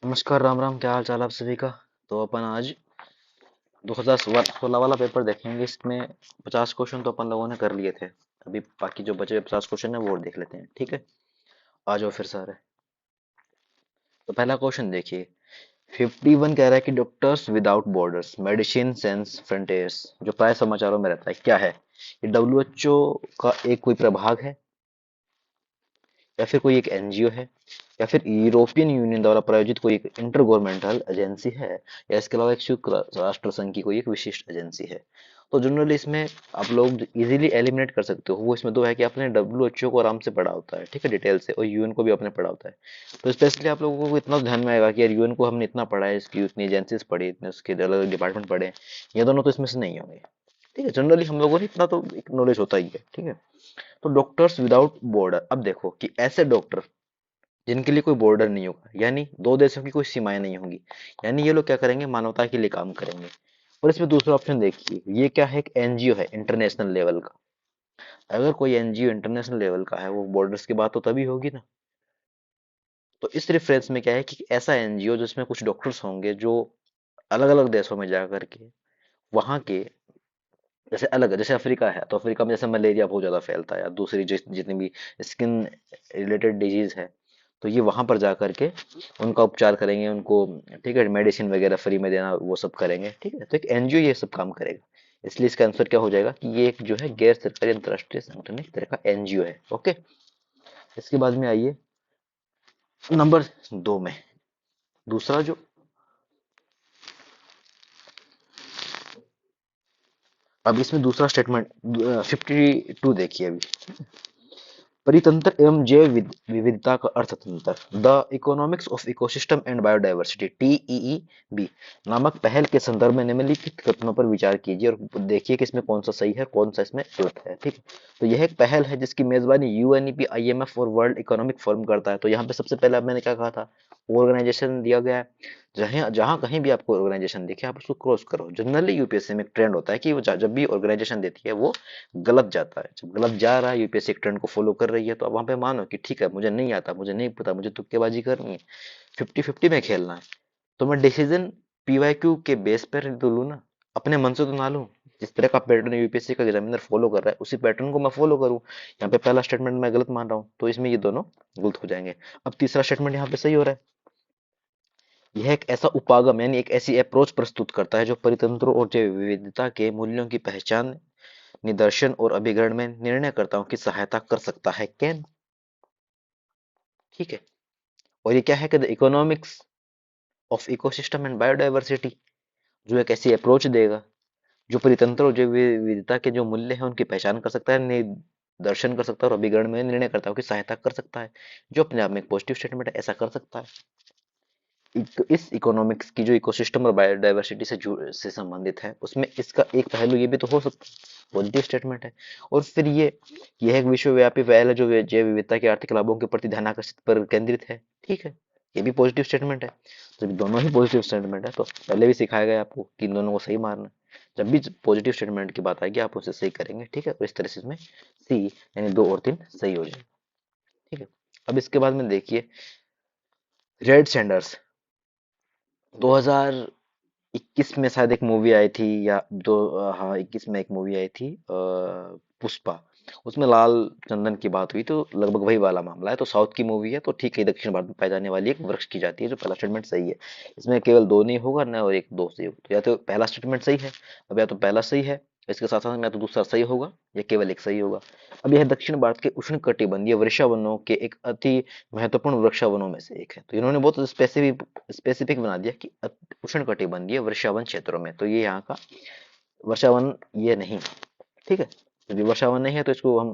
नमस्कार, राम राम। क्या हाल चाल आप सभी का। तो अपन आज 2016 वाला पेपर देखेंगे। इसमें 50 क्वेश्चन तो अपन लोगों ने कर लिए थे। अभी बाकी जो बचे 50 क्वेश्चन है वो और देख लेते हैं, ठीक है। आ जाओ फिर सारे। तो पहला क्वेश्चन देखिए। 51 कह रहा है कि doctors without borders medicine sense frontiers, जो प्राय समाचारों में रहता है, क्या है ये? डब्ल्यूएचओ का एक कोई प्रभाग है, या फिर कोई एक एनजीओ है, या फिर यूरोपियन यूनियन द्वारा प्रायोजित कोई एक इंटर गवर्नमेंटल एजेंसी है, या इसके अलावा एक संयुक्त राष्ट्र संघ की कोई एक विशिष्ट एजेंसी है। तो जनरली इसमें आप लोग इजीली एलिमिनेट कर सकते हो। वो इसमें दो है कि आपने डब्ल्यूएचओ को आराम से पढ़ा होता है, ठीक है, डिटेल से, और यूएन को भी आपने पढ़ा होता है। तो स्पेशली आप लोगों को इतना ध्यान में आएगा कि यार यूएन को हमने इतना पढ़ा है, इसकी उतनी एजेंसीज पढ़ी, इतने उसके अलग अलग डिपार्टमेंट पढ़े। ये दोनों तो इसमें से नहीं होंगे, ठीक है। जनरली हम लोगों को इतना तो एक नॉलेज होता ही है, ठीक है। तो डॉक्टर्स विदाउट बॉर्डर, अब देखो कि ऐसे डॉक्टर जिनके लिए कोई बॉर्डर नहीं होगा, यानी दो देशों की कोई सीमाएं नहीं होंगी, यानी ये लोग क्या करेंगे, मानवता के लिए काम करेंगे। और इसमें दूसरा ऑप्शन देखिए, ये क्या है, एक एनजीओ है इंटरनेशनल लेवल का। अगर कोई एनजीओ इंटरनेशनल लेवल का है, वो बॉर्डर्स की बात तो तभी होगी ना। तो इस रेफरेंस में क्या है कि ऐसा एनजीओ जिसमें कुछ डॉक्टर्स होंगे जो अलग अलग देशों में जा करके वहां के, जैसे अलग, जैसे अफ्रीका है तो अफ्रीका में जैसे मलेरिया बहुत ज्यादा फैलता है, या दूसरी जितनी भी स्किन रिलेटेड डिजीज है, तो ये वहां पर जा करके उनका उपचार करेंगे उनको, ठीक है, मेडिसिन वगैरह फ्री में देना, वो सब करेंगे, ठीक है। तो एक एनजीओ ये सब काम करेगा। इसलिए इसका आंसर क्या हो जाएगा कि ये एक जो है गैर सरकारी अंतर्राष्ट्रीय संगठन, एक तरह का एनजीओ है, ओके। इसके बाद में आइए नंबर 2 में। दूसरा जो, अब इसमें दूसरा स्टेटमेंट 52 देखिए अभी। परितंत्र एवं विविधता का अर्थतंत्र, the economics of ecosystem and biodiversity, TEEB नामक पहल के संदर्भ में निम्नलिखित कथनों पर विचार कीजिए और देखिए कि इसमें कौन सा सही है, कौन सा इसमें गलत है, ठीक है। तो यह एक पहल है जिसकी मेजबानी यूएनईपी, आईएमएफ और वर्ल्ड इकोनॉमिक फोरम करता है। तो यहाँ पे सबसे पहले अब मैंने क्या कहा था, ऑर्गेनाइजेशन दिया गया है। जहाँ जहाँ कहीं भी आपको ऑर्गेनाइजेशन दिखे, आप उसको क्रॉस करो। जनरली यूपीएससी में एक ट्रेंड होता है कि वो जब भी ऑर्गेनाइजेशन देती है वो गलत जाता है। जब गलत जा रहा है, यूपीएससी एक ट्रेंड को फॉलो कर रही है, तो अब वहां पे मानो कि ठीक है, मुझे नहीं आता, मुझे नहीं पता, मुझे तुक्केबाजी करनी है, 50-50 में खेलना है, तो मैं डिसीजन पीवाईक्यू के बेस पर तो लूँ ना, अपने मन से तो ना लूँ। जिस तरह का पैटर्न यूपीएससी का एग्जामिनर फॉलो कर रहा है, उसी पैटर्न को मैं फॉलो करूँ। यहाँ पे पहला स्टेटमेंट मैं गलत मान रहा हूँ, तो इसमें ये दोनों गलत हो जाएंगे। अब तीसरा स्टेटमेंट यहाँ पे सही हो रहा है। यह एक ऐसा उपागम, यानी एक ऐसी अप्रोच प्रस्तुत करता है जो परितंत्रों और जैव विविधता के मूल्यों की पहचान, निदर्शन और अभिग्रहण में निर्णयकर्ताओं की सहायता कर सकता है, कैन, ठीक है। और ये क्या है कि the economics of ecosystem and biodiversity, जो एक ऐसी अप्रोच देगा जो परितंत्र और जैव विविधता के जो मूल्य है उनकी पहचान कर सकता है, दर्शन कर सकता है, और अभिग्रहण में निर्णयकर्ताओं की सहायता कर सकता है, जो अपने आप में एक पॉजिटिव स्टेटमेंट है, ऐसा कर सकता है। इस इकोनॉमिक्स की जो इकोसिस्टम और बायोडायवर्सिटी से संबंधित है, उसमें इसका एक पहलू ये भी तो हो सकता है, पॉजिटिव स्टेटमेंट है। और फिर ये यह एक विश्वव्यापी पहल है जो जैव विविधता के आर्थिक लाभों के प्रति ध्यान आकर्षित पर केंद्रित है, ठीक है। ये भी पॉजिटिव स्टेटमेंट है। जब दोनों ही पॉजिटिव स्टेटमेंट है, तो पहले भी सिखाया गया आपको कि इन दोनों को सही मारना है। जब भी पॉजिटिव स्टेटमेंट की बात आएगी, आप उसे सही करेंगे, ठीक है। और इस तरह से इसमें सी, यानी 2 और 3 सही हो जाए, ठीक है। अब इसके बाद में देखिए, रेड सैंडर्स 2021 में शायद एक मूवी आई थी, या हाँ, 21 में एक मूवी आई थी, पुष्पा। उसमें लाल चंदन की बात हुई, तो लगभग वही वाला मामला है। तो साउथ की मूवी है, तो ठीक है, दक्षिण भारत में पाई जाने वाली एक वृक्ष की जाती है, जो पहला स्टेटमेंट सही है। इसमें केवल दो नहीं होगा ना, और एक दो सही होगा, तो या तो पहला स्टेटमेंट सही है, अब या तो पहला सही है, इसके साथ साथ में या तो दूसरा सही होगा, या केवल एक सही होगा। अब यह दक्षिण भारत के उष्णकटिबंधीय वर्षावनों के एक अति महत्वपूर्ण वृक्षावनों में से एक है। तो इन्होंने बहुत स्पेसिफिक स्पेसिफिक बना दिया कि उष्णकटिबंधीय वर्षावन क्षेत्रों में, तो ये यहाँ का वर्षावन ये नहीं, ठीक है। यदि वर्षावन नहीं है तो इसको हम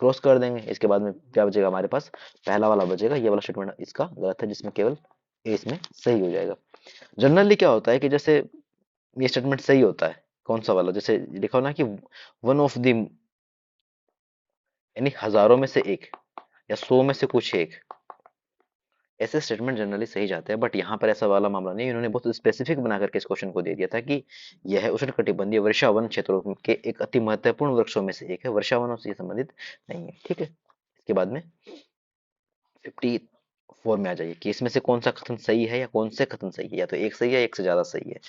क्रॉस कर देंगे। इसके बाद में क्या बचेगा हमारे पास, पहला वाला बचेगा, ये वाला स्टेटमेंट इसका गलत है, जिसमें केवल ए इसमें सही हो जाएगा। जनरली क्या होता है कि जैसे ये स्टेटमेंट सही होता है, कौन सा वाला, जैसे लिखा हो ना कि वन ऑफ द, यानी हजारों में से एक, या 100 में से कुछ एक, ऐसे स्टेटमेंट जनरली सही जाते हैं। बट यहाँ पर ऐसा वाला मामला नहीं है। इन्होंने बहुत स्पेसिफिक बना करके इस क्वेश्चन को दे दिया था कि यह उष्णकटिबंधीय वर्षावन क्षेत्रों के एक अति महत्वपूर्ण वृक्षों में से एक है, वर्षावनों से ये संबंधित नहीं है, ठीक है। इसके बाद में 54 फोर में आ जाइए कि इसमें से कौन सा कथन सही है या कौन से कथन सही है, या तो एक सही है एक से ज्यादा सही है।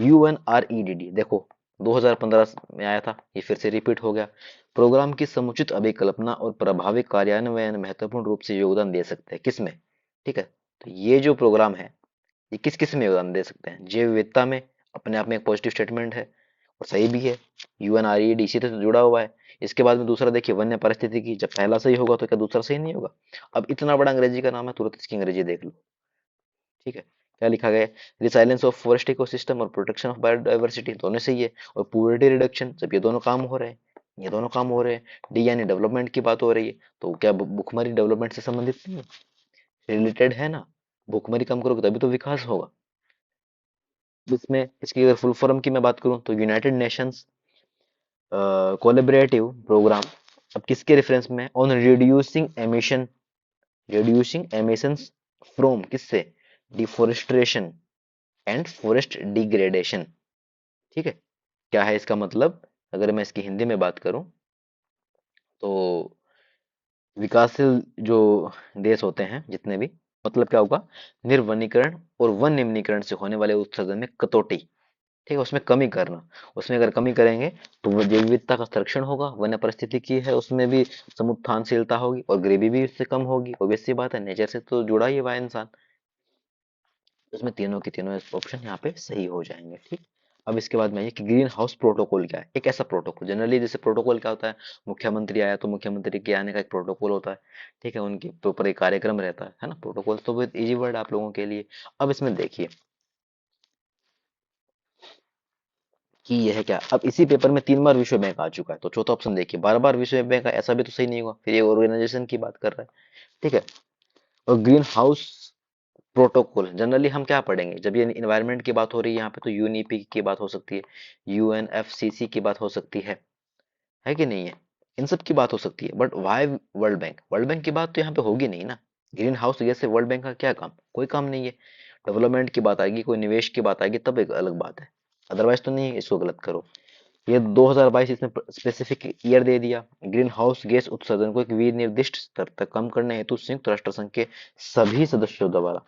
UNREDD देखो 2015 में आया था, ये फिर से रिपीट हो गया। प्रोग्राम की समुचित अभिकल्पना और प्रभावी कार्यान्वयन महत्वपूर्ण रूप से योगदान दे सकते हैं किसमें, ठीक है। तो ये जो प्रोग्राम है ये किस किस में योगदान दे सकते हैं, जैव विविधता में, अपने आप में एक पॉजिटिव स्टेटमेंट है और सही भी है। UNRED इसी से तो जुड़ा हुआ है। इसके बाद में दूसरा देखिए वन्य परिस्थितिकी, जब पहला सही होगा तो क्या दूसरा सही नहीं होगा। अब इतना बड़ा अंग्रेजी का नाम है, तुरंत इसकी अंग्रेजी देख लो, ठीक है। क्या लिखा गया है, रिसाइलेंस ऑफ फॉरेस्ट इकोसिस्टम और प्रोटेक्शन ऑफ बायोडाइवर्सिटी, दोनों सही है। और पुअर्टी रिडक्शन, जब ये दोनों काम हो रहे हैं, ये दोनों काम हो रहे हैं, डी यानी डेवलपमेंट की बात हो रही है, तो क्या भुखमरी डेवलपमेंट से संबंधित नहीं है, रिलेटेड है ना। भुखमरी कम करोगे तभी तो विकास होगा। इसमें इसकी अगर फुल फॉर्म की मैं बात करूं तो यूनाइटेड नेशंस कोलैबोरेटिव प्रोग्राम, अब किसके रेफरेंस में, ऑन रिड्यूसिंग एमिशंस फ्रॉम किससे, डिफोरेस्ट्रेशन एंड फॉरेस्ट डिग्रेडेशन, ठीक है। क्या है इसका मतलब, अगर मैं इसकी हिंदी में बात करूं तो विकासशील जो देश होते हैं जितने भी, मतलब क्या होगा, निर्वनीकरण और वन निम्नीकरण से होने वाले उत्सर्जन में कटौती, ठीक है, उसमें कमी करना। उसमें अगर कमी करेंगे तो वो जैव विविधता का संरक्षण होगा, वन्य परिस्थिति की है उसमें भी समुत्थानशीलता होगी और गरीबी भी इससे कम होगी, ऑब्वियस सी बात है, नेचर से तो जुड़ा ही हुआ है इंसान। इसमें तीनों के तीनों ऑप्शन यहाँ पे सही हो जाएंगे, ठीक। अब इसके बाद में ये कि ग्रीन हाउस प्रोटोकॉल क्या है, एक ऐसा प्रोटोकॉल, जनरली जैसे प्रोटोकॉल क्या होता है, मुख्यमंत्री आया तो मुख्यमंत्री के आने का एक प्रोटोकॉल होता है, ठीक है, उनके तो ऊपर एक कार्यक्रम रहता है ना। प्रोटोकॉल तो बहुत इजी वर्ड आप लोगों के लिए। अब इसमें देखिए कि यह क्या, अब इसी पेपर में 3 बार विश्व बैंक आ चुका है, तो चौथा ऑप्शन देखिए, बार बार विश्व बैंक का, ऐसा भी तो सही नहीं होगा, फिर ये ऑर्गेनाइजेशन की बात कर रहा है, ठीक है। और ग्रीन हाउस प्रोटोकॉल जनरली हम क्या पढ़ेंगे, जब ये इन्वायरमेंट की बात हो रही है यहाँ पे तो यूएनईपी की बात हो सकती है, UNFCC की बात हो सकती है कि नहीं है, इन सब की बात हो सकती है। बट वाई वर्ल्ड बैंक की बात तो यहाँ पे होगी नहीं ना। ग्रीन हाउस गैस से वर्ल्ड बैंक का क्या काम, कोई काम नहीं है। डेवलपमेंट की बात आएगी, कोई निवेश की बात आएगी तब एक अलग बात है, अदरवाइज तो नहीं है, इसको गलत करो। ये 2022 इसने स्पेसिफिक ईयर दे दिया। ग्रीन हाउस गैस उत्सर्जन को एक विनिर्दिष्ट स्तर तक कम करने हेतु संयुक्त राष्ट्र संघ के सभी सदस्यों द्वारा,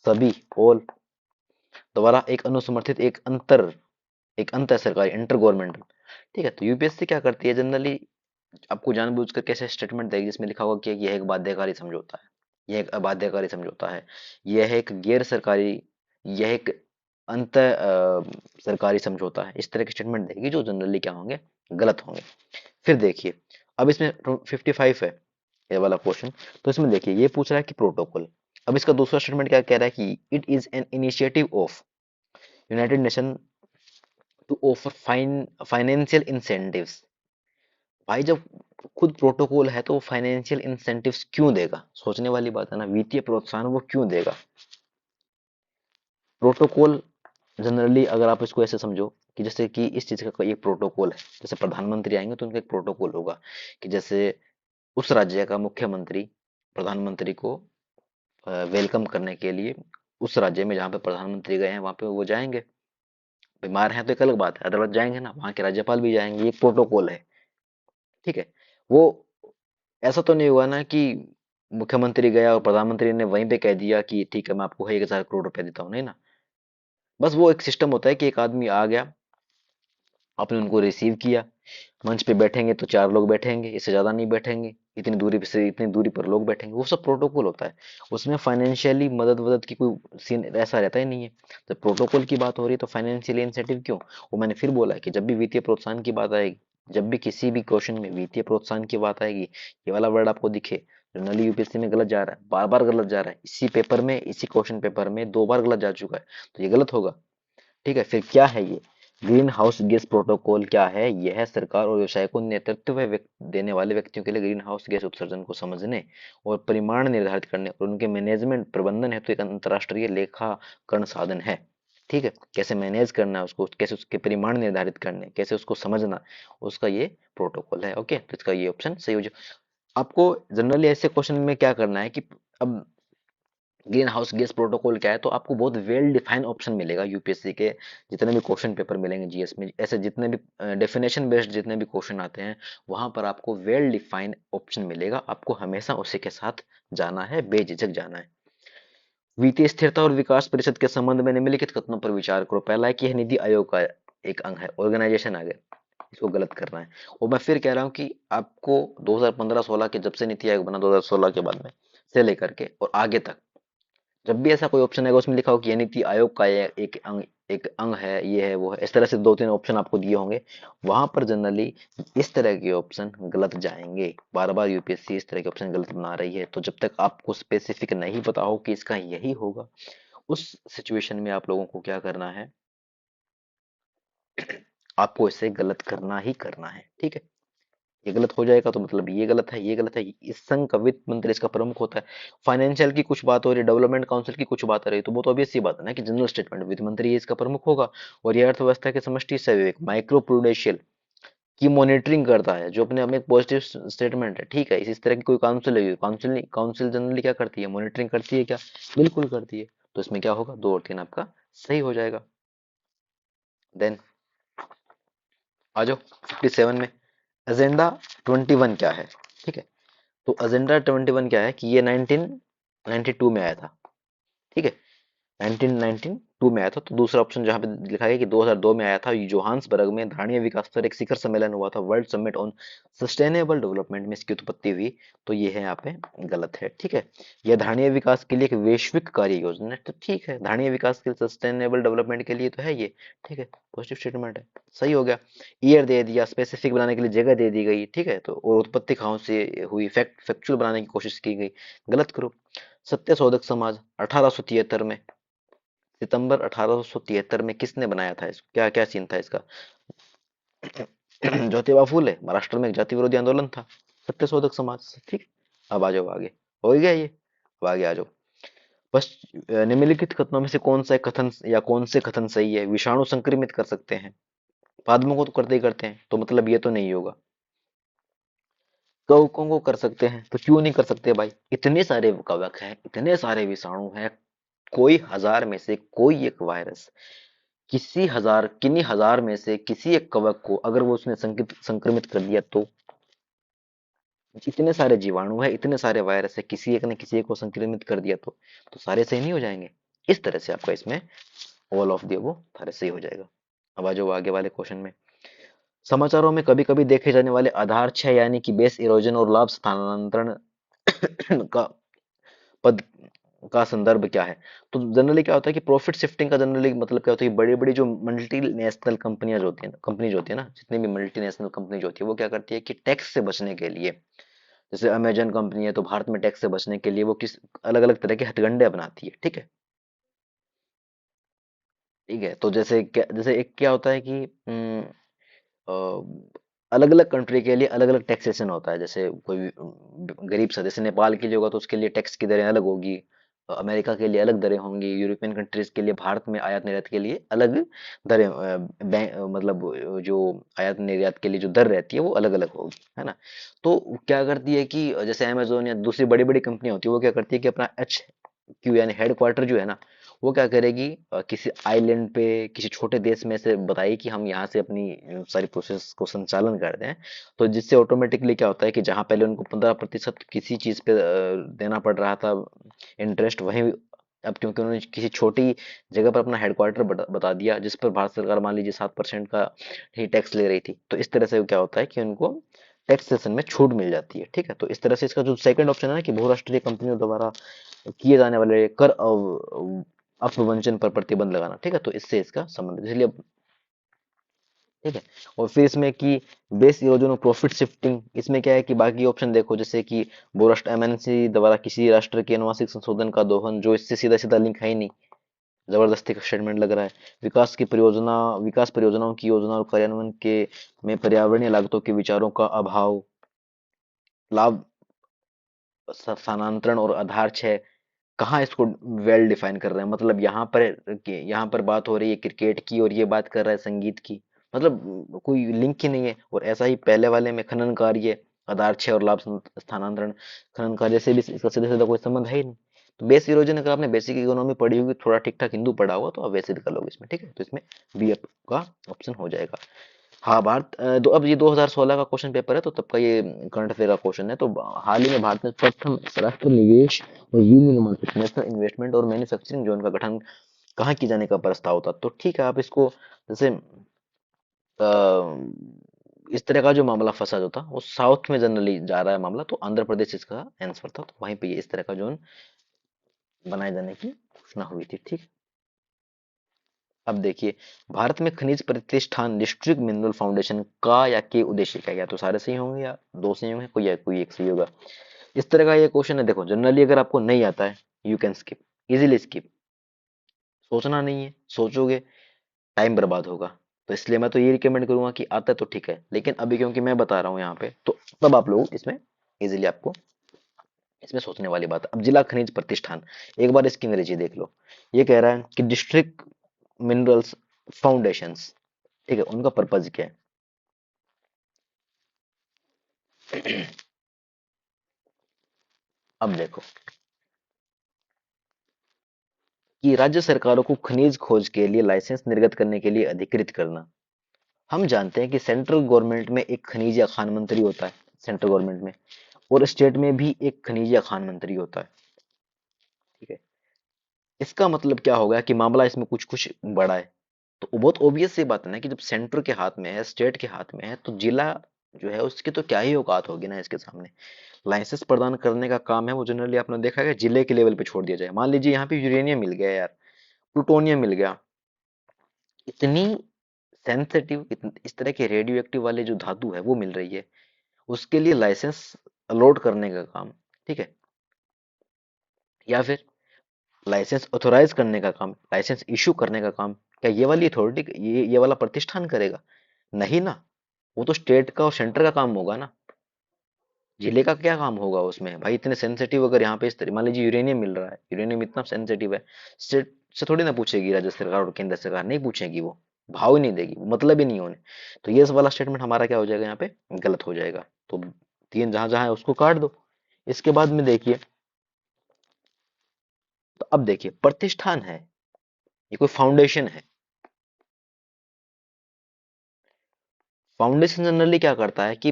सभी ऑल द्वारा एक अंतर सरकारी इंटर गवर्नमेंटल, ठीक है। तो यूपीएससी क्या करती है जनरली, आपको जानबूझकर कैसे स्टेटमेंट देगी जिसमें लिखा होगा कि यह एक बाध्यकारी समझौता है, यह एक अबाध्यकारी समझौता है, यह एक गैर सरकारी, यह एक अंत सरकारी समझौता है, इस तरह के स्टेटमेंट देगी जो जनरली क्या होंगे, गलत होंगे। फिर देखिए अब इसमें 55 है ये वाला क्वेश्चन, तो इसमें देखिए ये पूछ रहा है कि प्रोटोकॉल, अब इसका दूसरा स्टेटमेंट क्या कह रहा है कि it is an initiative of United Nation to offer financial incentives. भाई जब खुद प्रोटोकॉल है तो वो फाइनेंशियल इंसेंटिव्स क्यों देगा, सोचने वाली बात है ना, वित्तीय प्रोत्साहन वो क्यों देगा। प्रोटोकॉल जनरली अगर आप इसको ऐसे समझो कि जैसे कि इस चीज का एक प्रोटोकॉल है, जैसे प्रधानमंत्री आएंगे तो उनका एक प्रोटोकॉल होगा कि जैसे उस राज्य का मुख्यमंत्री प्रधानमंत्री को वेलकम करने के लिए उस राज्य में जहाँ पे प्रधानमंत्री गए हैं वहां पे वो जाएंगे, बीमार हैं तो एक अलग बात है, अदरवाइज जाएंगे ना, वहाँ के राज्यपाल भी जाएंगे, ये एक प्रोटोकॉल है, ठीक है। वो ऐसा तो नहीं हुआ ना कि मुख्यमंत्री गया और प्रधानमंत्री ने वहीं पे कह दिया कि ठीक है मैं आपको 1,000 करोड़ रुपया देता हूँ, नहीं ना। बस वो एक सिस्टम होता है कि एक आदमी आ गया, आपने उनको रिसीव किया, मंच पे बैठेंगे तो 4 लोग बैठेंगे, इससे ज्यादा नहीं बैठेंगे, इतनी दूरी पे से इतनी दूरी पर लोग बैठेंगे, वो सब प्रोटोकॉल होता है। उसमें फाइनेंशियली मदद वदद की कोई सीन ऐसा रहता ही नहीं है। जब प्रोटोकॉल की बात हो रही है तो फाइनेंशियल इंसेंटिव क्यों, वो मैंने फिर बोला है कि जब भी वित्तीय प्रोत्साहन की बात आएगी, जब भी किसी भी क्वेश्चन में वित्तीय प्रोत्साहन की बात आएगी, ये वाला वर्ड आपको दिखे, जनरली यूपीएससी में गलत जा रहा है, बार बार गलत जा रहा है, इसी पेपर में इसी क्वेश्चन पेपर में 2 बार गलत जा चुका है, तो ये गलत होगा, ठीक है। फिर क्या है ये ग्रीन हाउस गैस प्रोटोकॉल, क्या है, यह है सरकार और व्यवसाय को नेतृत्व देने वाले व्यक्तियों के लिए ग्रीन हाउस गैस उत्सर्जन को समझने और परिमाण निर्धारित करने और उनके मैनेजमेंट प्रबंधन हेतु एक अंतर्राष्ट्रीय लेखाकरण साधन है, ठीक है। कैसे मैनेज करना है उसको, कैसे उसके परिमाण निर्धारित करने, कैसे उसको समझना, उसका ये प्रोटोकॉल है, ओके। तो इसका ये ऑप्शन सही हो जाए। आपको जनरली ऐसे क्वेश्चन में क्या करना है कि अब ग्रीन हाउस गैस प्रोटोकॉल क्या है, तो आपको बहुत वेल डिफाइंड ऑप्शन मिलेगा यूपीएससी के जितने भी क्वेश्चन पेपर मिलेंगे जीएस में, ऐसे जितने भी डेफिनेशन बेस्ड जितने भी क्वेश्चन आते हैं वहां पर आपको वेल डिफाइंड ऑप्शन मिलेगा, आपको हमेशा उसी के साथ जाना है, बेझिझक जाना है। वित्तीय स्थिरता और विकास परिषद के संबंध में निम्नलिखित कथनों पर विचार करो। पहला है कि यह नीति आयोग का एक अंग है, ऑर्गेनाइजेशन आ गया, इसको गलत करना है। और मैं फिर कह रहा हूँ कि आपको 2015-16 के जब से नीति आयोग बना, 2016 के बाद में से लेकर के और आगे तक, जब भी ऐसा कोई ऑप्शन आएगा उसमें लिखा हो कि ये नीति आयोग का एक अंग है, ये है वो है, इस तरह से दो तीन ऑप्शन आपको दिए होंगे, वहां पर जनरली इस तरह के ऑप्शन गलत जाएंगे। बार बार यूपीएससी इस तरह के ऑप्शन गलत बना रही है, तो जब तक आपको स्पेसिफिक नहीं पता हो कि इसका यही होगा, उस सिचुएशन में आप लोगों को क्या करना है, आपको इसे गलत करना ही करना है, ठीक है। ये गलत हो जाएगा तो मतलब ये गलत है, ये गलत है। इस संघ का वित्त मंत्री इसका प्रमुख होता है। फाइनेंशियल की कुछ बात हो रही है, डेवलपमेंट काउंसिल की कुछ बात आ रही है, तो वो तो obvious सी बात है ना कि जनरल स्टेटमेंट वित्त मंत्री इसका प्रमुख होगा। और ये अर्थव्यवस्था के समष्टि सहविवेक माइक्रो प्रूडेंशियल की मॉनिटरिंग करता है, जो अपने आप में एक पॉजिटिव स्टेटमेंट है, ठीक है। इस तरह की कोई काउंसिल है, काउंसिल जनरली क्या करती है, मॉनिटरिंग करती है क्या, बिल्कुल करती है। तो इसमें क्या होगा, 2 और 3 आपका सही हो जाएगा। देन आ जाओ 57 में, एजेंडा 21 क्या है, ठीक है। तो एजेंडा 21 क्या है कि ये 1992 में आया था, ठीक है। 1992 में आया था। तो दूसरा ऑप्शन जहां पे लिखा है कि 2002 में आया था, जोहान्सबर्ग में धारणीय विकास पर एक शिखर सम्मेलन हुआ था, world summit on sustainable development में इसकी उत्पत्ति हुई। तो ये है यहाँ पे गलत है, ठीक है। यह धारणीय विकास के लिए एक वैश्विक कार्य योजना है, तो ठीक है, धारणीय विकास के सस्टेनेबल डेवलपमेंट के लिए तो है ये, ठीक है, पॉजिटिव स्टेटमेंट है, सही हो गया। ईयर दे दिया, स्पेसिफिक बनाने के लिए जगह दे दी गई, ठीक है। तो और उत्पत्ति कहाँ से हुई, फैक्चुअल बनाने की कोशिश की गई, गलत करो। सत्य शोधक समाज 1873 में, सितंबर 1873 में किसने बनाया था इसको, क्या क्या सीन था इसका? ज्योतिबा फूले, महाराष्ट्र में एक जाति विरोधी आंदोलन था, सत्यशोधक समाज, ठीक। अब आ जाओ आगे, हो ही गया ये, अब आगे आ जाओ। बस निम्नलिखित कथनों में से कौन सा एक कथन या कौन से कथन सही है? विषाणु संक्रमित कर सकते हैं, पादपों को तो करते ही करते हैं, तो मतलब ये तो नहीं होगा। कवकों को कर सकते हैं, तो क्यों नहीं कर सकते भाई? इतने सारे कवक हैं, इतने सारे विषाणु हैं, कोई हजार में से कोई एक वायरस किसी हजार, किन्हीं हजार में से किसी एक कवक को अगर वो उसने संक्रमित कर दिया, तो इतने सारे जीवाणु है, इतने सारे वायरस है, किसी एक ने किसी एक को संक्रमित कर दिया, तो सारे सही नहीं हो जाएंगे? इस तरह से आपका इसमें ऑल ऑफ दी वो सारे सही हो जाएगा। अब आ जाओ आगे वाले क्वेश्चन में। समाचारों में कभी कभी देखे जाने वाले आधार क्षय यानी कि बेस इरोजन और लाभ स्थानांतरण का पद का संदर्भ क्या है? तो जनरली क्या होता है कि प्रॉफिट शिफ्टिंग का जनरली मतलब क्या होता है कि बड़ी बड़ी जो मल्टीनेशनल कंपनियां जो होती है, कंपनीज होती है ना, जितनी भी मल्टीनेशनल कंपनीज होती है, वो क्या करती है कि टैक्स से बचने के लिए, जैसे अमेजन कंपनी है, तो भारत में टैक्स से बचने के लिए वो किस अलग अलग तरह के हथकंडे अपनाती है, ठीक है। ठीक है, तो जैसे एक क्या होता है कि अलग अलग कंट्री के लिए अलग अलग टैक्सेशन होता है। जैसे कोई गरीब सा, जैसे नेपाल के लिए होगा तो उसके लिए टैक्स की दरें अलग होगी, अमेरिका के लिए अलग दरें होंगी, यूरोपियन कंट्रीज के लिए भारत में आयात निर्यात के लिए अलग दरें, मतलब जो आयात निर्यात के लिए जो दर रहती है वो अलग अलग होगी, है ना। तो क्या करती है कि जैसे अमेजोन या दूसरी बड़ी बड़ी कंपनियां होती है, वो क्या करती है कि अपना क्यू यानी हेडक्वार्टर जो है ना, वो क्या करेगी, किसी आइलैंड पे किसी छोटे देश में से बताइए कि हम यहाँ से अपनी सारी प्रोसेस को संचालन करते हैं। तो जिससे ऑटोमेटिकली क्या होता है कि जहाँ पहले उनको 15% किसी चीज पे देना पड़ रहा था इंटरेस्ट, वहीं अब क्योंकि उन्होंने किसी छोटी जगह पर अपना हेडक्वार्टर बता दिया, जिस पर भारत सरकार मान लीजिए 7% का ही टैक्स ले रही थी, तो इस तरह से क्या होता है कि उनको टैक्सेशन में छूट मिल जाती है, ठीक है। तो इस तरह से इसका जो सेकंड ऑप्शन है ना कि बहुराष्ट्रीय कंपनियों द्वारा किए जाने वाले कर अपवंचन पर प्रतिबंध लगाना, ठीक है, तो इससे इसका संबंध, इसलिए ठीक है। और फिर इसमें कि बेस इरोजन और प्रॉफिट शिफ्टिंग, इसमें क्या है कि बाकी ऑप्शन देखो, जैसे कि बहुराष्ट्र एमएनसी द्वारा किसी राष्ट्र के अनुवांशिक संशोधन का दोहन, जो इससे सीधा सीधा लिंक है ही नहीं, जबरदस्ती का स्टेटमेंट लग रहा है। विकास परियोजनाओं की योजना और कार्यान्वयन के में पर्यावरणीय लागतों के विचारों का अभाव, लाभ स्थानांतरण और आधार क्षय, कहाँ इसको वेल डिफाइन कर रहे हैं? मतलब यहाँ पर बात हो रही है क्रिकेट की और ये बात कर रहा है संगीत की, मतलब कोई लिंक ही नहीं है। और ऐसा ही पहले वाले में खनन कार्य, पदार्थ और लाभ स्थानांतरण, खनन कार्य से भी इसका सीधा सीधा कोई संबंध है ही नहीं। तो बेस इरोजन अगर आपने बेसिक इकोनॉमी पढ़ी होगी, थोड़ा ठीक ठाक हिंदू पढ़ा हुआ, तो आप वैसे भी कर लोगे इसमें, ठीक है। तो इसमें बी का ऑप्शन हो जाएगा। हाँ भारत अब ये 2016 का क्वेश्चन पेपर है, तो तब का ये करंट अफेयर का क्वेश्चन है। तो हाल ही में भारत में प्रथम राष्ट्रीय निवेश और विनिर्माण नेशनल इन्वेस्टमेंट और मैन्युफैक्चरिंग जोन का गठन कहाँ की जाने का प्रस्ताव था। तो ठीक है, आप इसको जैसे इस तरह का जो मामला फंसा जो था वो साउथ में जनरली जा रहा है मामला, तो आंध्र प्रदेश इसका आंसर था। तो वहीं पे ये इस तरह का जोन बनाए जाने की घोषणा हुई थी। ठीक। अब देखिए, भारत में खनिज प्रतिष्ठान डिस्ट्रिक्ट मिनरल फाउंडेशन का या के उद्देश्य क्या है? या तो सारे सही होंगे या दो सही होंगे, कोई या कोई एक सही होगा। इस तरह का ये क्वेश्चन है। देखो जनरली अगर आपको नहीं आता है, you can skip, easily skip. सोचना नहीं है, सोचोगे टाइम बर्बाद होगा। तो इसलिए मैं तो ये रिकमेंड करूंगा कि आता है तो ठीक है, लेकिन अभी क्योंकि मैं बता रहा हूँ यहाँ पे, तो तब आप लोग इसमें इजीली आपको इसमें सोचने वाली बात है। अब जिला खनिज प्रतिष्ठान, एक बार इसकी अंग्रेजी देख लो। ये कह रहा है कि डिस्ट्रिक्ट मिनरल्स फाउंडेशंस, ठीक है, उनका पर्पज क्या है? अब देखो कि राज्य सरकारों को खनिज खोज के लिए लाइसेंस निर्गत करने के लिए अधिकृत करना। हम जानते हैं कि सेंट्रल गवर्नमेंट में एक खनिज या खान मंत्री होता है, सेंट्रल गवर्नमेंट में, और स्टेट में भी एक खनिज या खान मंत्री होता है। ठीक है, इसका मतलब क्या होगा कि मामला इसमें कुछ कुछ बड़ा है। तो बहुत ऑब्वियस सी बात है ना कि जब सेंटर के हाथ में है, स्टेट के हाथ में है, तो जिला जो है उसकी तो क्या ही औकात होगी ना इसके सामने। लाइसेंस प्रदान करने का काम है वो जनरली आपने देखा है जिले के लेवल पे छोड़ दिया जाए। मान लीजिए यहाँ पे यूरेनियम मिल गया यार, प्लूटोनियम मिल गया, इतनी सेंसिटिव, इस तरह के रेडियो एक्टिव वाले जो धातु है वो मिल रही है, उसके लिए लाइसेंस अलॉट करने का काम, ठीक है, या फिर लाइसेंस ऑथोराइज करने का काम, लाइसेंस इशू करने का काम, क्या ये वाली अथॉरिटी, ये वाला प्रतिष्ठान करेगा? नहीं ना। वो तो स्टेट का और सेंटर का काम होगा ना। जिले का क्या काम होगा उसमें भाई? इतने सेंसिटिव अगर यहाँ पे इस तरह मान लीजिए यूरेनियम मिल रहा है, यूरेनियम इतना सेंसिटिव है, स्टेट से थोड़ी ना पूछेगी राज्य सरकार और केंद्र सरकार, नहीं पूछेगी, वो भाव ही नहीं देगी, मतलब ही नहीं होने। तो ये वाला स्टेटमेंट हमारा क्या हो जाएगा यहाँ पे? गलत हो जाएगा। तो तीन जहां जहां है उसको काट दो। इसके बाद में देखिए, तो अब देखिए प्रतिष्ठान है, ये कोई फाउंडेशन है। फाउंडेशन जनरली क्या करता है कि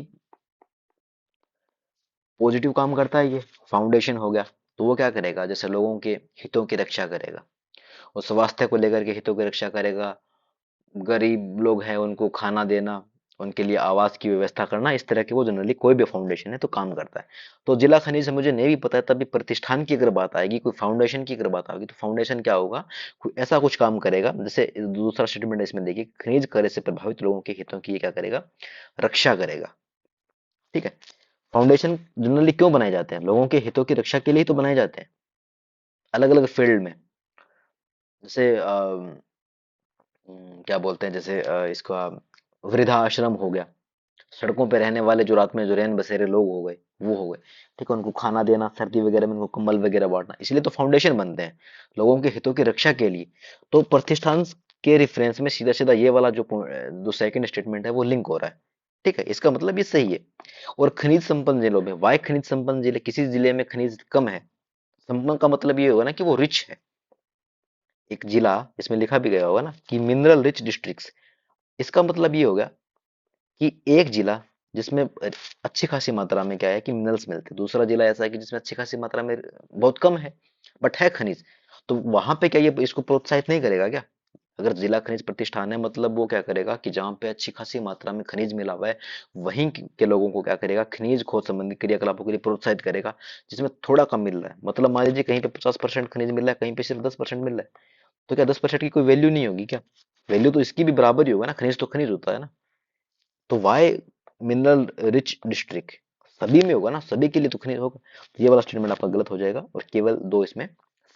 पॉजिटिव काम करता है। ये फाउंडेशन हो गया, तो वो क्या करेगा, जैसे लोगों के हितों की रक्षा करेगा, और स्वास्थ्य को लेकर के हितों की रक्षा करेगा, गरीब लोग हैं उनको खाना देना, उनके लिए आवास की व्यवस्था करना, इस तरह के वो जनरली कोई भी फाउंडेशन है तो काम करता है। तो जिला खनिज से मुझे नहीं भी पता है, तभी प्रतिष्ठान की अगर बात आएगी, कोई फाउंडेशन की अगर बात आएगी, तो फाउंडेशन क्या होगा, कोई ऐसा कुछ काम करेगा। जैसे दूसरा स्टेटमेंट इसमें देखिए, खनिज कार्य से प्रभावित लोगों के हितों की ये क्या करेगा, रक्षा करेगा। ठीक है, फाउंडेशन जनरली क्यों बनाए जाते हैं? लोगों के हितों की रक्षा के लिए ही तो बनाए जाते हैं, अलग अलग फील्ड में। जैसे क्या बोलते हैं, जैसे इसका वृद्धा आश्रम हो गया, सड़कों पे रहने वाले जो रात में जो रैन बसेरे लोग हो गए, वो हो गए, ठीक है, उनको खाना देना, सर्दी वगैरह में उनको कंबल वगैरह बांटना, इसलिए तो फाउंडेशन बनते हैं, लोगों के हितों की रक्षा के लिए। तो प्रतिष्ठान के रेफरेंस में सीधा सीधा ये वाला जो सेकंड स्टेटमेंट है वो लिंक हो रहा है। ठीक है, इसका मतलब ये सही है। और खनिज संपन्न जिलों में, वाई खनिज संपन्न जिले, किसी जिले में खनिज कम है, संपन्न का मतलब ये होगा ना कि वो रिच है। एक जिला, इसमें लिखा भी गया होगा ना कि मिनरल रिच डिस्ट्रिक्ट्स, इसका मतलब ये होगा कि एक जिला जिसमें अच्छी खासी मात्रा में क्या है कि मिनरल्स मिलते हैं, दूसरा जिला ऐसा है कि जिसमें अच्छी खासी मात्रा में बहुत कम है बट है खनिज। तो वहां पे क्या ये इसको प्रोत्साहित नहीं करेगा क्या? अगर जिला खनिज प्रतिष्ठान है, मतलब वो क्या करेगा कि जहाँ पे अच्छी खासी मात्रा में खनिज मिला हुआ है, वहीं के लोगों को क्या करेगा, खनिज खोज संबंधी क्रियाकलापों के लिए प्रोत्साहित करेगा। जिसमें थोड़ा कम मिल रहा है, मतलब मान लीजिए कहीं पे 50% खनिज मिल रहा है, कहीं पे सिर्फ 10% मिल रहा है, तो क्या 10% की कोई वैल्यू नहीं होगी क्या? वैल्यू तो इसकी भी बराबर ही होगा ना, खनिज तो खनिज होता है ना। तो वाई मिनरल रिच डिस्ट्रिक्ट, सभी में होगा ना, सभी के लिए तो खनिज होगा। तो ये वाला स्टेटमेंट आपका गलत हो जाएगा और केवल दो इसमें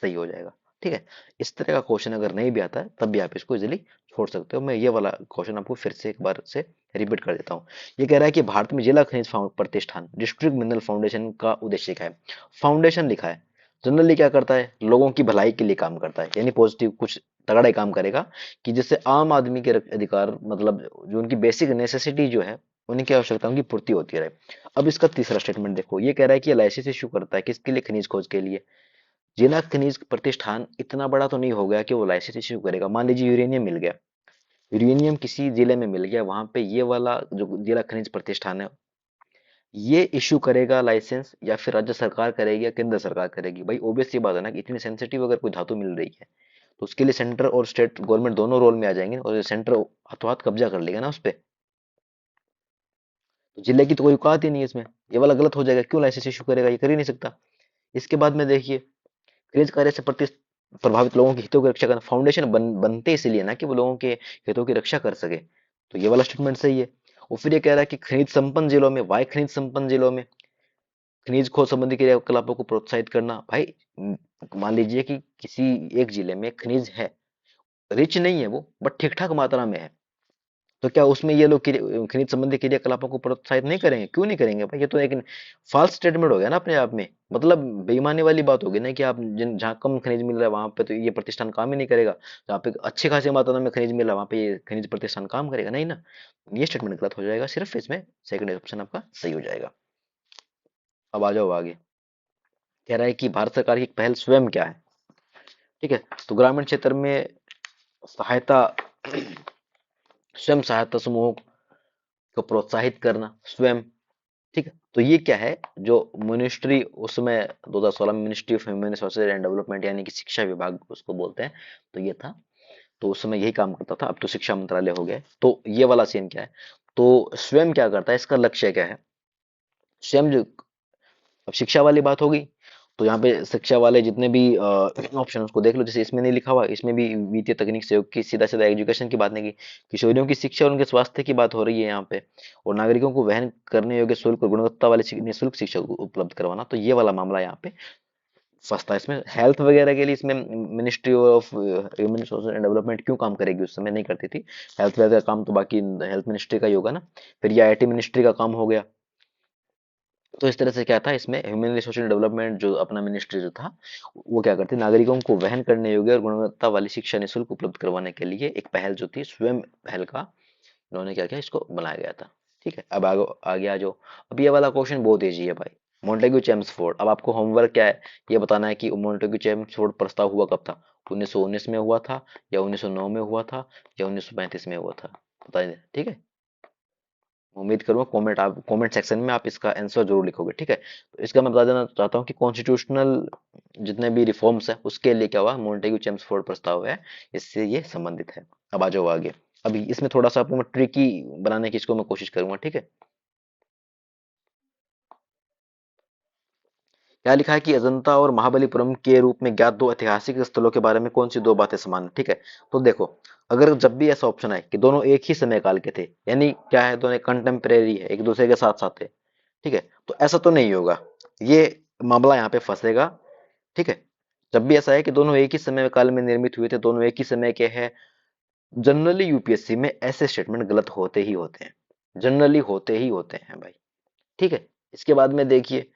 सही हो जाएगा। ठीक है, इस तरह का क्वेश्चन अगर नहीं भी आता है तब भी आप इसको इजीली छोड़ सकते हो। मैं ये वाला क्वेश्चन आपको फिर से एक बार से रिपीट कर देता हूँ। ये कह रहा है कि भारत में जिला खनिज प्रतिष्ठान डिस्ट्रिक्ट मिनरल फाउंडेशन का उद्देश्य क्या है? फाउंडेशन लिखा है, जनरली क्या करता है, लोगों की भलाई के लिए काम करता है, यानी पॉजिटिव कुछ तगड़ा ही काम करेगा, कि जिससे आम आदमी के अधिकार, मतलब जो उनकी बेसिक नेसेसिटी जो है, उनकी आवश्यकताओं की पूर्ति होती रहे। अब इसका तीसरा स्टेटमेंट देखो, ये कह रहा है कि लाइसेंस इशू करता है किसके लिए, खनिज खोज के लिए। जिला खनिज प्रतिष्ठान इतना बड़ा तो नहीं हो गया कि वो लाइसेंस इशू करेगा। मान लीजिए यूरेनियम मिल गया, यूरेनियम किसी जिले में मिल गया, वहां पे ये वाला जो जिला खनिज प्रतिष्ठान है ये इश्यू करेगा लाइसेंस, या फिर राज्य सरकार करेगी या केंद्र सरकार करेगी? भाई ऑब्वियस सी बात है ना कि इतनी सेंसिटिव अगर कोई धातु मिल रही है तो उसके लिए सेंटर और स्टेट गवर्नमेंट दोनों रोल में आ जाएंगे, और सेंटर हाथों हाथ कब्जा कर लेगा ना उस पे। तो जिले की तो कोई औकात ही नहीं है इसमें, ये वाला गलत हो जाएगा, क्यों लाइसेंस इशू करेगा, ये कर ही नहीं सकता। इसके बाद में देखिए, खनिज कार्य से प्रभावित लोगों के हितों की रक्षा करना, फाउंडेशन बनते इसलिए ना कि वो लोगों के हितों की रक्षा कर सके, तो ये वाला स्टेटमेंट सही है। और फिर ये कह रहा है कि खनिज संपन्न जिलों में, वाई खनिज संपन्न जिलों में खनिज खोज संबंधी क्रियाकलापों को प्रोत्साहित करना। भाई मान लीजिए कि किसी एक जिले में खनिज है, रिच नहीं है वो बट ठीक ठाक मात्रा में है, तो क्या उसमें ये लोग खनिज संबंधी क्रियाकलापों को प्रोत्साहित नहीं करेंगे? क्यों नहीं करेंगे भाई? ये तो एक फॉल्स स्टेटमेंट हो गया ना अपने आप में, मतलब बेईमानी वाली बात होगी ना कि आप जिन जहाँ कम खनिज मिल रहा है वहां पे तो ये प्रतिष्ठान काम ही नहीं करेगा, जहाँ पे अच्छी खासी मात्रा में खनिज मिल रहा है वहां पे ये खनिज प्रतिष्ठान काम करेगा? नहीं ना, ये स्टेटमेंट गलत हो जाएगा, सिर्फ इसमें सेकंड ऑप्शन आपका सही हो जाएगा। अब आ जाओ आगे। कह रहा है कि भारत सरकार की पहल स्वयं क्या है? ठीक है, तो ग्रामीण क्षेत्र में सहायता, स्वयं सहायता समूहों को प्रोत्साहित करना, स्वयं। ठीक है, तो ये क्या है, जो मिनिस्ट्री उसमें 2016 में ministry of human resources and development यानी कि शिक्षा विभाग उसको बोलते हैं, तो ये था, तो उस समय यही काम करता था, अब तो शिक्षा मंत्रालय हो गया है। तो ये वाला सीन क्या है, तो स्वयं क्या करता है, इसका लक्ष्य क्या है? स्वयं जो, अब शिक्षा वाली बात होगी, तो यहाँ पे शिक्षा वाले जितने भी ऑप्शन उसको देख लो, जैसे इसमें नहीं लिखा हुआ, इसमें भी वित्तीय तकनीक सहयोग की सीधा सीधा एजुकेशन की बात नहीं की, किशोरियों की शिक्षा और उनके स्वास्थ्य की बात हो रही है यहाँ पे, और नागरिकों को वहन करने योग्य शुल्क और गुणवत्ता वाली निःशुल्क शिक्षा उपलब्ध करवाना, तो ये वाला मामला यहाँ पे फंसता है। इसमें हेल्थ वगैरह के लिए इसमें ministry of human resources and development क्यों काम करेगी, उस समय नहीं करती थी। हेल्थ वगैरह का काम तो बाकी हेल्थ मिनिस्ट्री का ही होगा ना, फिर ये आईटी मिनिस्ट्री का काम हो गया। तो इस तरह से क्या था, इसमें ह्यूमन रिसोर्स डेवलपमेंट जो अपना मिनिस्ट्री जो था, वो क्या करती, नागरिकों को वहन करने योग्य और गुणवत्ता वाली शिक्षा निःशुल्क उपलब्ध करवाने के लिए एक पहल जो थी, स्वयं पहल का इन्होंने क्या किया, इसको बनाया गया था। ठीक है, अब आगे आ जाओ। अब ये वाला क्वेश्चन बहुत ईजी है भाई, मोंटेग्यू चेम्सफोर्ड। अब आपको होमवर्क क्या है, ये बताना है कि मोंटेग्यू चेम्सफोर्ड प्रस्ताव हुआ कब था, 1919 में हुआ था, या 1909 में हुआ था, या 1935 में हुआ था, बता दें। ठीक है, उम्मीद करूंगा कमेंट सेक्शन में आप इसका आंसर जरूर लिखोगे। ठीक है, तो इसका मैं बता देना चाहता हूँ कि कॉन्स्टिट्यूशनल जितने भी रिफॉर्म्स है उसके लिए क्या हुआ, मोंटेग्यू चेम्सफोर्ड प्रस्ताव है, इससे ये संबंधित है। अब आ जाओ आगे। अभी इसमें थोड़ा सा आपको मैं ट्रिकी बनाने की इसको मैं कोशिश करूंगा। ठीक है, क्या लिखा है कि अजंता और महाबलीपुरम के रूप में ज्ञात दो ऐतिहासिक स्थलों के बारे में कौन सी दो बातें समान है? ठीक है, तो देखो, अगर जब भी ऐसा ऑप्शन आए कि दोनों एक ही समय काल के थे, यानी क्या है, दोनों कंटेम्परेरी है, एक दूसरे के साथ साथ थे, ठीक है, तो ऐसा तो नहीं होगा, ये मामला यहाँ पे फंसेगा। ठीक है, जब भी ऐसा है कि दोनों एक ही समय काल में निर्मित हुए थे, दोनों एक ही समय के हैं, जनरली यूपीएससी में ऐसे स्टेटमेंट गलत होते ही होते हैं, जनरली होते ही होते हैं भाई। ठीक है, इसके बाद में देखिए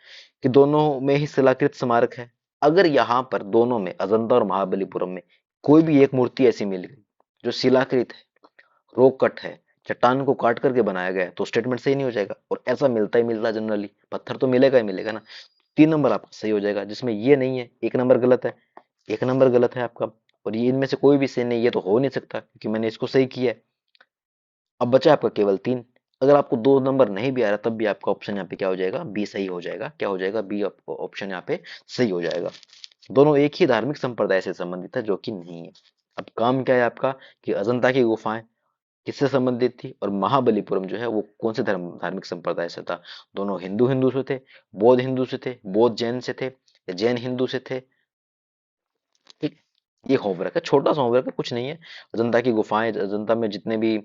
कि दोनों में ही शिलाकृत स्मारक है। अगर यहाँ पर दोनों में, अजंता और महाबलीपुरम में, कोई भी एक मूर्ति ऐसी मिल गई जो शिलाकृत है, रोक कट है, चट्टान को काट करके बनाया गया है, तो स्टेटमेंट सही नहीं हो जाएगा, और ऐसा मिलता ही मिलता जनरली, पत्थर तो मिलेगा ही मिलेगा ना। 3 नंबर आपका सही हो जाएगा, जिसमें ये नहीं है, 1 नंबर गलत है, 1 नंबर गलत है आपका, और ये इनमें से कोई भी सही नहीं, ये तो हो नहीं सकता क्योंकि मैंने इसको सही किया है। अब बचा आपका केवल 3। अगर आपको 2 नंबर नहीं भी आ रहा तब भी आपका ऑप्शन यहाँ पे क्या हो जाएगा, बी सही हो जाएगा। क्या हो जाएगा, बी ऑप्शन यहाँ पे सही हो जाएगा। दोनों एक ही धार्मिक संप्रदाय से संबंधित है, जो कि नहीं है। अब काम क्या है आपका, कि अजंता की गुफाएं किससे संबंधित थी, और महाबलीपुरम जो है वो कौन से धार्मिक संप्रदाय से था? दोनों हिंदू हिंदू से थे, बौद्ध हिंदू से थे, बौद्ध जैन से थे, या जैन हिंदू से थे? ठीक है, ये होमवर्क है, छोटा सा होमवर्क है, कुछ नहीं है। अजंता की गुफाएं, अजंता में जितने भी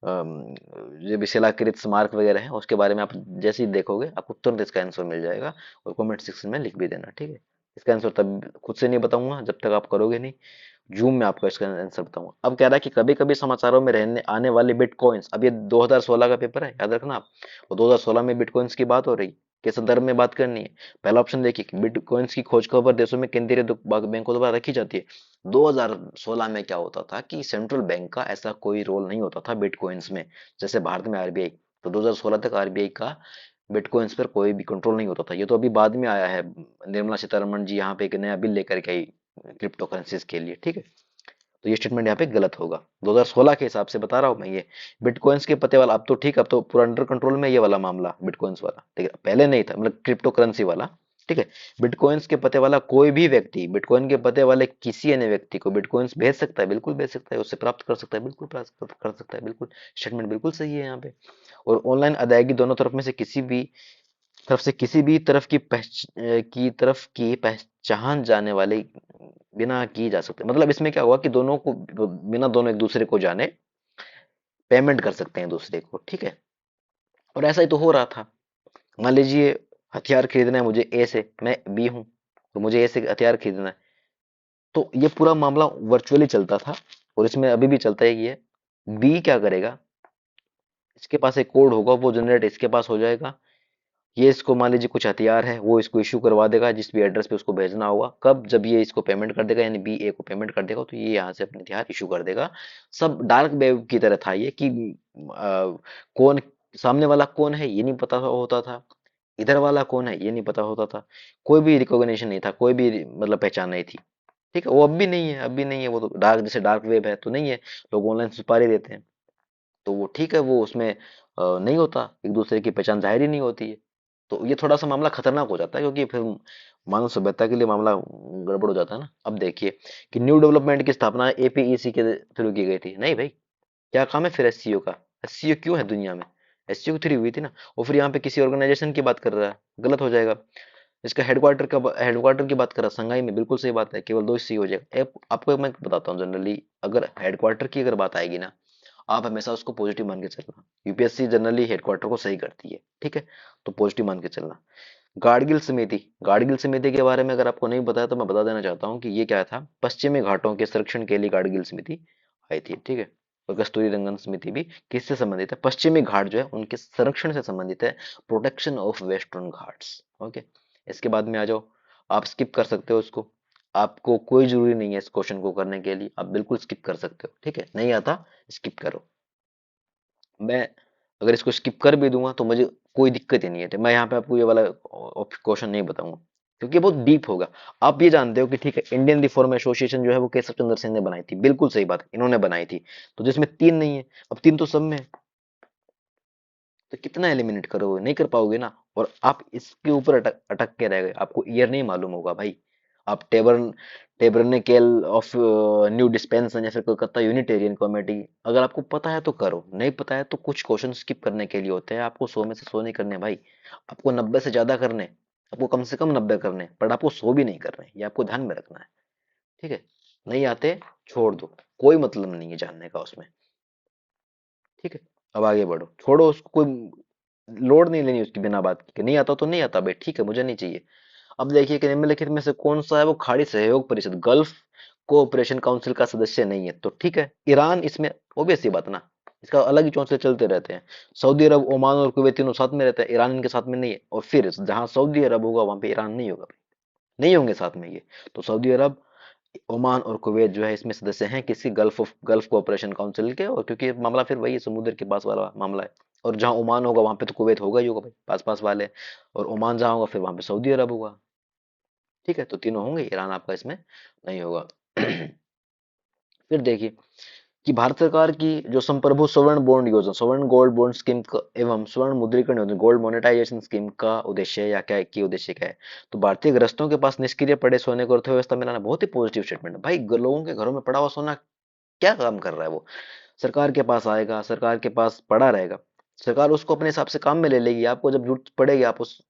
जो भी शिलाकृत स्मारक वगैरह हैं उसके बारे में आप जैसे ही देखोगे आपको तुरंत इसका आंसर मिल जाएगा, और कमेंट सेक्शन में लिख भी देना। ठीक है, इसका आंसर तब खुद से नहीं बताऊंगा जब तक आप करोगे नहीं, जूम में आपको इसका आंसर बताऊंगा। अब कह रहा है कि कभी कभी समाचारों में रहने आने वाले बिटकॉइंस, अब ये 2016 का पेपर है, याद रखना आप, और 2016 में बिटकॉइंस की बात हो रही, किस संदर्भ में बात करनी है। पहला ऑप्शन देखिए कि बिटकॉइंस की खोज खबर देशों में केंद्रीय बैंकों द्वारा रखी जाती है। 2016 में क्या होता था कि सेंट्रल बैंक का ऐसा कोई रोल नहीं होता था बिटकॉइंस में, जैसे भारत में आरबीआई। तो 2016 तक आरबीआई का बिटकॉइंस पर कोई भी कंट्रोल नहीं होता था, ये तो अभी बाद में आया है, निर्मला सीतारमण जी यहाँ पे एक नया बिल लेकर के आई क्रिप्टो करेंसीज के लिए। ठीक है, तो ये स्टेटमेंट यहाँ पे गलत होगा। 2016 के हिसाब से बता रहा हूँ मैं ये। बिटकॉइंस के पते वाला अब तो ठीक है, अब तो पूरा अंडर कंट्रोल में ये वाला मामला बिटकॉइंस वाला, ठीक है, पहले नहीं था, मतलब क्रिप्टो करेंसी वाला। ठीक है, बिटकॉइंस के पते वाला कोई भी व्यक्ति बिटकॉइन के पते वाले किसी अन्य व्यक्ति को बिटकॉइंस भेज सकता है, बिल्कुल भेज सकता है, उससे प्राप्त कर सकता है, बिल्कुल प्राप्त कर सकता है, बिल्कुल स्टेटमेंट बिल्कुल सही है यहाँ पे। और ऑनलाइन अदायगी दोनों तरफ में से किसी भी तरफ की पहचान जाने वाली बिना की जा सकती, मतलब इसमें क्या हुआ कि दोनों को बिना दोनों एक दूसरे को जाने पेमेंट कर सकते हैं दूसरे को, ठीक है। और ऐसा ही तो हो रहा था। मान लीजिए हथियार खरीदना है मुझे ए से, मैं बी हूं, तो मुझे ए से हथियार खरीदना है, तो ये पूरा मामला वर्चुअली चलता था और इसमें अभी भी चलता है कि ये बी क्या करेगा, इसके पास एक कोड होगा, वो जनरेट इसके पास हो जाएगा, ये इसको मान लीजिए कुछ हथियार है वो इसको इश्यू करवा देगा जिस भी एड्रेस पे उसको भेजना होगा, कब, जब ये इसको पेमेंट कर देगा, यानी बी ए को पेमेंट कर देगा, तो ये यहाँ से अपने हथियार इशू कर देगा। सब डार्क वेब की तरह था ये कि कौन सामने वाला कौन है ये नहीं पता होता था, इधर वाला कौन है ये नहीं पता होता था, कोई भी रिकॉग्निशन नहीं था, कोई भी मतलब पहचान नहीं थी। ठीक है, वो अब भी नहीं है, अब भी नहीं है, वो तो डार्क, जैसे डार्क वेब है तो नहीं है, लोग ऑनलाइन सुपारी देते हैं, तो वो ठीक है, वो उसमें नहीं होता, एक दूसरे की पहचान जाहिर ही नहीं होती है। तो ये थोड़ा सा मामला खतरनाक हो जाता है, क्योंकि फिर मानव सभ्यता के लिए मामला गड़बड़ हो जाता है ना। अब देखिए कि न्यू डेवलपमेंट की स्थापना एपीईसी के थ्रू की गई थी, नहीं भाई, क्या काम है फिर एससीओ का, एससीओ क्यों है दुनिया में, एससीओ की थ्रू हुई थी ना। और फिर यहाँ पे किसी ऑर्गेनाइजेशन की बात कर रहा है, गलत हो जाएगा। इसका हेडक्वार्टर की बात कर रहा है संघाई में, बिल्कुल सही बात है, केवल दो ही हो जाएगा। आपको मैं बताता हूँ, जनरली अगर हेडक्वार्टर की अगर बात आएगी ना, आप हमेशा उसको पॉजिटिव मान के चलना। यूपीएससी जनरली हेडक्वार्टर को सही करती है, ठीक है, तो पॉजिटिव मान के चलना। गाडगिल समिति के बारे में अगर आपको नहीं पता है तो मैं बता देना चाहता हूँ कि ये क्या था, पश्चिमी घाटों के संरक्षण के लिए गाडगिल समिति आई थी, ठीक है। और कस्तूरी रंगन समिति भी किससे संबंधित है, पश्चिमी घाट जो है उनके संरक्षण से संबंधित है, protection of western Ghats, okay. इसके बाद में आ जाओ, आप स्किप कर सकते हो इसको, आपको कोई जरूरी नहीं है इस क्वेश्चन को करने के लिए, आप बिल्कुल स्किप कर सकते हो, ठीक है, नहीं आता स्किप करो। मैं अगर इसको स्किप कर भी दूंगा तो मुझे कोई दिक्कत ही नहीं है, मैं यहाँ पे आपको ये वाला क्वेश्चन नहीं बताऊंगा, क्योंकि ये बहुत डीप होगा। आप ये जानते हो कि ठीक है, इंडियन रिफॉर्म एसोसिएशन जो है वो केशव चंद्र सेन ने बनाई थी, बिल्कुल सही बात है, इन्होंने बनाई थी, तो जिसमें तीन नहीं है, अब तीन तो सब में है, तो कितना एलिमिनेट करोगे, नहीं कर पाओगे ना। और आप इसके ऊपर अटक अटक के रह गए, आपको ईयर नहीं मालूम होगा भाई। आप टेबरनेकेल ऑफ न्यू डिस्पेंसन या फिर कोलकाता यूनिटेरियन कमेटी, अगर आपको पता है तो करो, नहीं पता है तो कुछ क्वेश्चन स्किप करने के लिए होते हैं, आपको 100 में से 100 नहीं करने भाई, आपको 90 से ज्यादा करने, आपको कम से कम 90 करने, पर आपको 100 भी नहीं करने, ये आपको ध्यान में रखना है, ठीक है। नहीं आते छोड़ दो, कोई मतलब नहीं है जानने का उसमें, ठीक है। अब आगे बढ़ो, छोड़ो उसको, कोई लोड नहीं लेनी उसकी बिना बात के, नहीं आता तो नहीं आता भाई, ठीक है, मुझे नहीं चाहिए। अब देखिए कि निम्नलिखित में से कौन सा है वो खाड़ी सहयोग परिषद, गल्फ कोऑपरेशन काउंसिल का सदस्य नहीं है, तो ठीक है, ईरान इसमें, ओबियस सी बात ना, इसका अलग ही चौंसले चलते रहते हैं। सऊदी अरब, ओमान और कुवैत तीनों साथ में रहते हैं, ईरान इनके साथ में नहीं है, और फिर जहां सऊदी अरब होगा वहां पे ईरान नहीं होगा, नहीं होंगे साथ में ये। तो सऊदी अरब, ओमान और कुवैत जो है इसमें सदस्य हैं किसी गल्फ कोऑपरेशन काउंसिल के, और क्योंकि मामला फिर वही समुद्र के पास वाला मामला है, और जहां ओमान होगा वहां पे तो कुवैत होगा ही होगा भाई, पास पास वाले, और ओमान जहां होगा फिर वहां पे सऊदी अरब होगा, ठीक है, तो तीनों होंगे, ईरान आपका इसमें नहीं होगा। फिर देखिए कि भारत सरकार की जो संप्रभु स्वर्ण बॉन्ड योजना, स्वर्ण गोल्ड बॉन्ड स्कीम एवं स्वर्ण मुद्रीकरण योजना, गोल्ड मोनेटाइजेशन स्कीम का उद्देश्य या क्या की उद्देश्य क्या है, तो भारतीय गृहस्थों के पास निष्क्रिय पड़े सोने को अर्थव्यवस्था में लाना, बहुत ही पॉजिटिव स्टेटमेंट है भाई। लोगों के घरों में पड़ा हुआ सोना क्या काम कर रहा है वो, सरकार के पास आएगा, सरकार के पास पड़ा रहेगा, सरकार उसको अपने हिसाब से काम में ले लेगी, आपको जब जरूरत पड़ेगी आप उस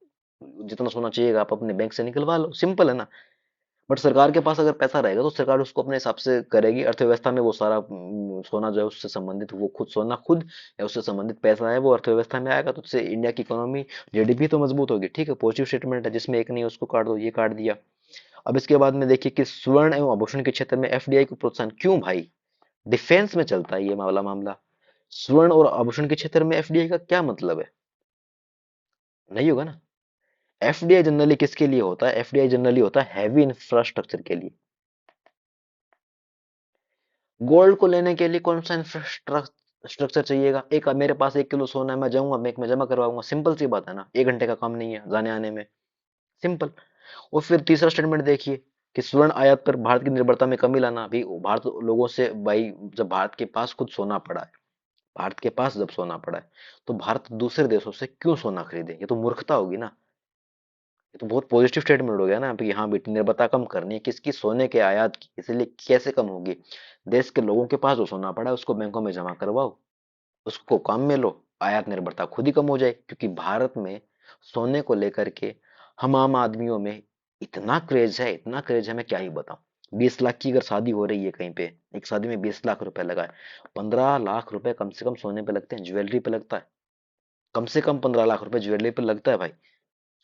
जितना सोना चाहिएगा आप अपने बैंक से निकलवा लो, सिंपल है ना। बट सरकार के पास अगर पैसा रहेगा तो सरकार उसको अपने हिसाब से करेगी, अर्थव्यवस्था में वो सारा सोना जो है उससे संबंधित, वो खुद सोना खुद या उससे संबंधित पैसा है वो अर्थव्यवस्था में आएगा, तो उससे इंडिया की इकोनॉमी, जीडीपी तो मजबूत होगी, ठीक है, पॉजिटिव स्टेटमेंट है, जिसमें एक नहीं है उसको काट दो, ये काट दिया। अब इसके बाद में देखिए कि स्वर्ण एवं आभूषण के क्षेत्र में एफडीआई को प्रोत्साहन, क्यों भाई, डिफेंस में चलता है ये मामला, स्वर्ण और आभूषण के क्षेत्र में एफडीआई का क्या मतलब है, नहीं होगा ना। एफडीआई जनरली किसके लिए होता है, एफडीआई जनरली होता है हैवी इंफ्रास्ट्रक्चर के लिए। गोल्ड को लेने के लिए कौन सा इंफ्रास्ट्रक्चर चाहिएगा, एक मेरे पास 1 किलो सोना है, मैं जाऊंगा बैंक में जमा करवाऊंगा, सिंपल सी बात है ना, 1 घंटे का काम नहीं है जाने आने में, सिंपल। और फिर तीसरा स्टेटमेंट देखिए कि स्वर्ण आयात पर भारत की निर्भरता में कमी लाना। अभी भारत लोगों से भाई, जब भारत के पास खुद सोना पड़ा है, भारत के पास जब सोना पड़ा है, तो भारत दूसरे देशों से क्यों सोना खरीदे? ये तो मूर्खता होगी ना। ये तो बहुत पॉजिटिव स्टेटमेंट हो गया ना कि हाँ बेटी, निर्भरता कम करनी है किसकी? सोने के आयात की। इसलिए कैसे कम होगी? देश के लोगों के पास जो सोना पड़ा है उसको बैंकों में जमा करवाओ, उसको काम में लो, आयात निर्भरता खुद ही कम हो जाए। क्योंकि भारत में सोने को लेकर के हम आम आदमियों में इतना क्रेज है, इतना क्रेज है, मैं क्या ही बताऊं। 20 लाख की अगर शादी हो रही है कहीं पे, एक शादी में 20 लाख रुपए लगाए, 15 लाख रुपए कम से कम सोने पे लगते हैं, ज्वेलरी पे लगता है। कम से कम 15 लाख रुपए ज्वेलरी पे लगता है भाई।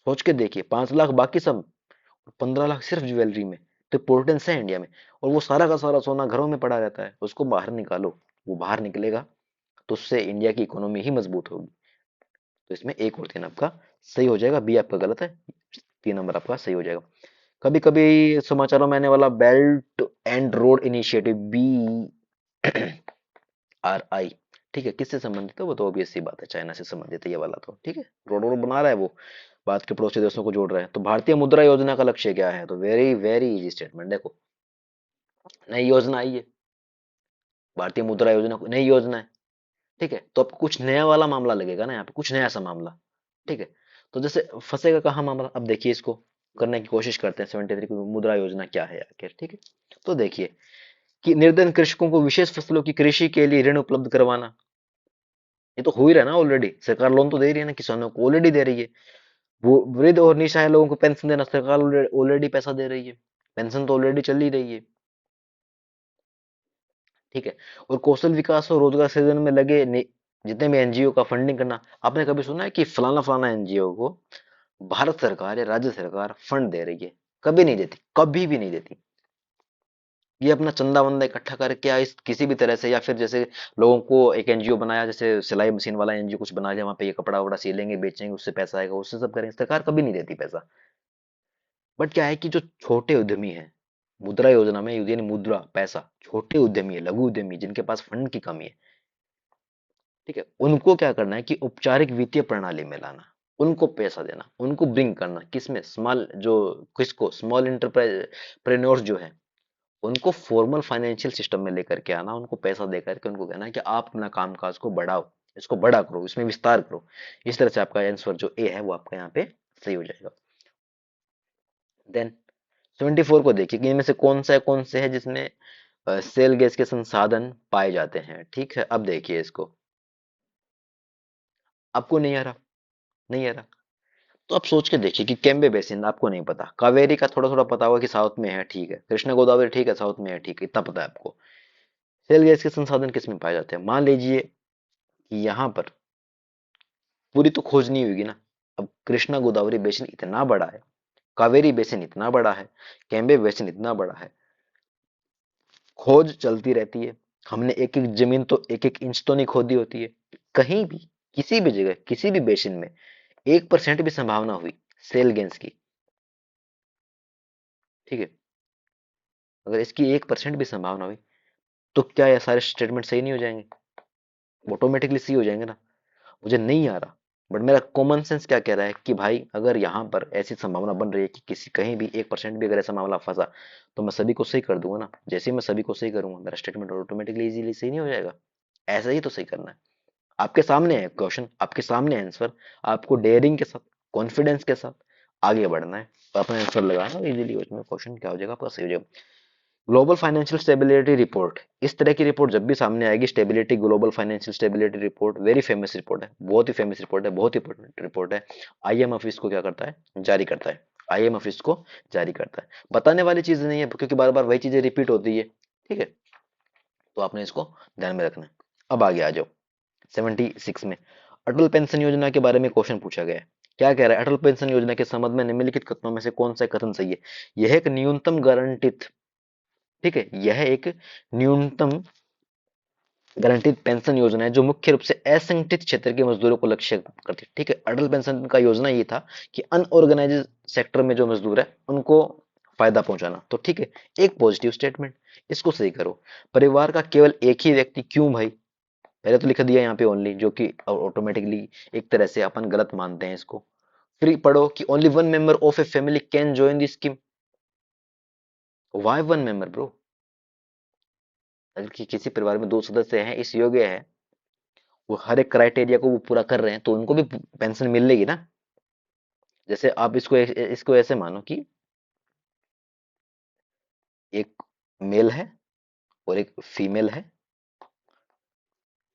सोच के देखिए, 5 लाख बाकी सब, 15 लाख सिर्फ ज्वेलरी में। तो इम्पोर्टेंस है इंडिया में। और वो सारा का सारा सोना घरों में पड़ा रहता है, उसको बाहर निकालो। वो बाहर निकलेगा तो उससे इंडिया की इकोनॉमी ही मजबूत होगी। तो इसमें एक और 3 आपका सही हो जाएगा, बी आपका गलत है, 3 नंबर आपका सही हो जाएगा। कभी कभी समाचारों में आने वाला belt and road initiative, BRI, ठीक है, किससे संबंधित है? वो तो ऑब्वियस सी बात है, चाइना से संबंधित है ये वाला तो, ठीक है। रोड रोड बना रहा है वो, भारत के पड़ोसी देशों को जोड़ रहा है। तो भारतीय मुद्रा योजना का लक्ष्य क्या है? तो वेरी वेरी इजी स्टेटमेंट, देखो, नई योजना आई है, भारतीय मुद्रा योजना नई योजना है, ठीक है। तो आपको कुछ नया वाला मामला लगेगा ना यहाँ पे, कुछ नया सा मामला, ठीक है। तो जैसे फंसेगा कहाँ मामला? अब देखिए, इसको करने की कोशिश करते हैं। 73 की मुद्रा योजना क्या है आखिर, ठीक है। तो देखिए कि निर्धन कृषकों को विशेष फसलों की कृषि के लिए ऋण उपलब्ध करवाना। ये तो हो ही रहा है ना ऑलरेडी, सरकार लोन तो दे रही है ना किसानों को, ऑलरेडी दे रही है। वो वृद्ध और निसहाय लोगों को पेंशन देना, सरकार ऑलरेडी पैसा दे रही है, पेंशन तो ऑलरेडी चल ही रही है, ठीक है। और कौशल विकास और रोजगार सृजन में लगे जितने भी एनजीओ का फंडिंग करना। आपने कभी सुना है कि फलाना फलाना एनजीओ को भारत सरकार या राज्य सरकार फंड दे रही है? कभी नहीं देती, कभी भी नहीं देती। ये अपना चंदा वंदा इकट्ठा करके या इस किसी भी तरह से, या फिर जैसे लोगों को एक एनजीओ बनाया, जैसे सिलाई मशीन वाला एनजीओ कुछ बना लिया, वहां पे ये कपड़ा वपड़ा सिलेंगे बेचेंगे, उससे पैसा आएगा, उससे सब करेंगे, सरकार कभी नहीं देती पैसा। बट क्या है कि जो छोटे उद्यमी है, मुद्रा योजना में यानी मुद्रा पैसा, छोटे उद्यमी है, लघु उद्यमी, जिनके पास फंड की कमी है, ठीक है, उनको क्या करना है कि औपचारिक वित्तीय प्रणाली में लाना, उनको पैसा देना, उनको ब्रिंग करना, किसमें? स्मॉल, जो किसको स्मॉल एंटरप्रेन्योर्स जो है, उनको फॉर्मल फाइनेंशियल सिस्टम में लेकर के आना, उनको पैसा दे करके उनको कहना है कि आप अपना कामकाज को बढ़ाओ, इसको बड़ा करो, इसमें विस्तार करो। इस तरह से आपका आंसर जो ए है वो आपका यहाँ पे सही हो जाएगा। देन 74 को देखिए कि इनमें से कौन से है जिसमें सेल गैस के संसाधन पाए जाते हैं, ठीक है। अब देखिए इसको, आपको नहीं आ रहा, नहीं आ रहा, तो आप सोच के देखिए कि केम्बे बेसिन आपको नहीं पता, कावेरी का थोड़ा थोड़ा पता होगा कि साउथ में है, ठीक है, कृष्णा गोदावरी ठीक है साउथ में है, ठीक है, इतना पता है आपको। सेल गैस के संसाधन किस में पाए जाते हैं? मान लीजिए कि यहाँ पर पूरी तो खोज नहीं होगी ना। अब कृष्णा गोदावरी बेसिन इतना बड़ा है, कावेरी बेसिन इतना बड़ा है, केम्बे बेसिन इतना बड़ा है, खोज चलती रहती है। हमने एक एक जमीन तो एक एक इंच तो नहीं खोदी होती है। कहीं भी, किसी भी जगह, किसी भी बेसिन में 1% भी संभावना हुई सेल गेंस की, ठीक है, अगर इसकी 1% भी संभावना हुई, तो क्या ये सारे स्टेटमेंट सही नहीं हो जाएंगे? ऑटोमेटिकली सही हो जाएंगे ना। मुझे नहीं आ रहा, बट मेरा कॉमन सेंस क्या कह रहा है कि भाई अगर यहाँ पर ऐसी संभावना बन रही है कि किसी कहीं भी 1% भी अगर ऐसा मामला फंसा, तो मैं सभी को सही कर दूंगा ना। जैसे ही मैं सभी को सही करूंगा, मेरा स्टेटमेंट ऑटोमेटिकली इजीली सही नहीं हो जाएगा? ऐसा ही तो सही करना है। आपके सामने है क्वेश्चन, आपके सामने है आंसर, आपको डेयरिंग के साथ, कॉन्फिडेंस के साथ आगे बढ़ना है, तो अपना आंसर लगाना और इजीली उसमें क्वेश्चन क्या हो जाएगा आपका, सही हो जाएगा। ग्लोबल फाइनेंशियल स्टेबिलिटी रिपोर्ट, इस तरह की रिपोर्ट जब भी सामने आएगी, stability, global financial stability report, very famous report है, बहुत ही फेमस रिपोर्ट है, बहुत ही इंपॉर्टेंट रिपोर्ट है। आईएमएफ इसको क्या करता है? जारी करता है। आईएमएफ इसको जारी करता है। बताने वाली चीज नहीं है क्योंकि बार बार वही चीजें रिपीट होती है, ठीक है। तो आपने इसको ध्यान में रखना है। अब आगे आ जाओ 76 में, अटल पेंशन योजना के बारे में क्वेश्चन पूछा गया है। क्या कह रहा है? अटल पेंशन योजना के संबंध में निम्नलिखित कथनों में से कौन सा कथन सही है? यह एक न्यूनतम गारंटित, ठीक है, यह एक न्यूनतम गारंटीड पेंशन योजना है जो मुख्य रूप से असंगठित क्षेत्र के मजदूरों को लक्ष्य करती है, ठीक है। अटल पेंशन का योजना ये था कि अनऑर्गेनाइज सेक्टर में जो मजदूर है उनको फायदा पहुंचाना, तो ठीक है, एक पॉजिटिव स्टेटमेंट, इसको सही करो। परिवार का केवल एक ही व्यक्ति, क्यों भाई? पहले तो लिख दिया यहाँ पे ओनली, जो कि ऑटोमेटिकली एक तरह से अपन गलत मानते हैं इसको। फिर पढ़ो कि only one member of a family can join the scheme, why one member bro? अगर किसी परिवार में दो सदस्य हैं इस योग्य है, वो हर एक क्राइटेरिया को वो पूरा कर रहे हैं, तो उनको भी पेंशन मिलेगी ना। जैसे आप इसको ऐसे मानो कि एक मेल है और एक फीमेल है,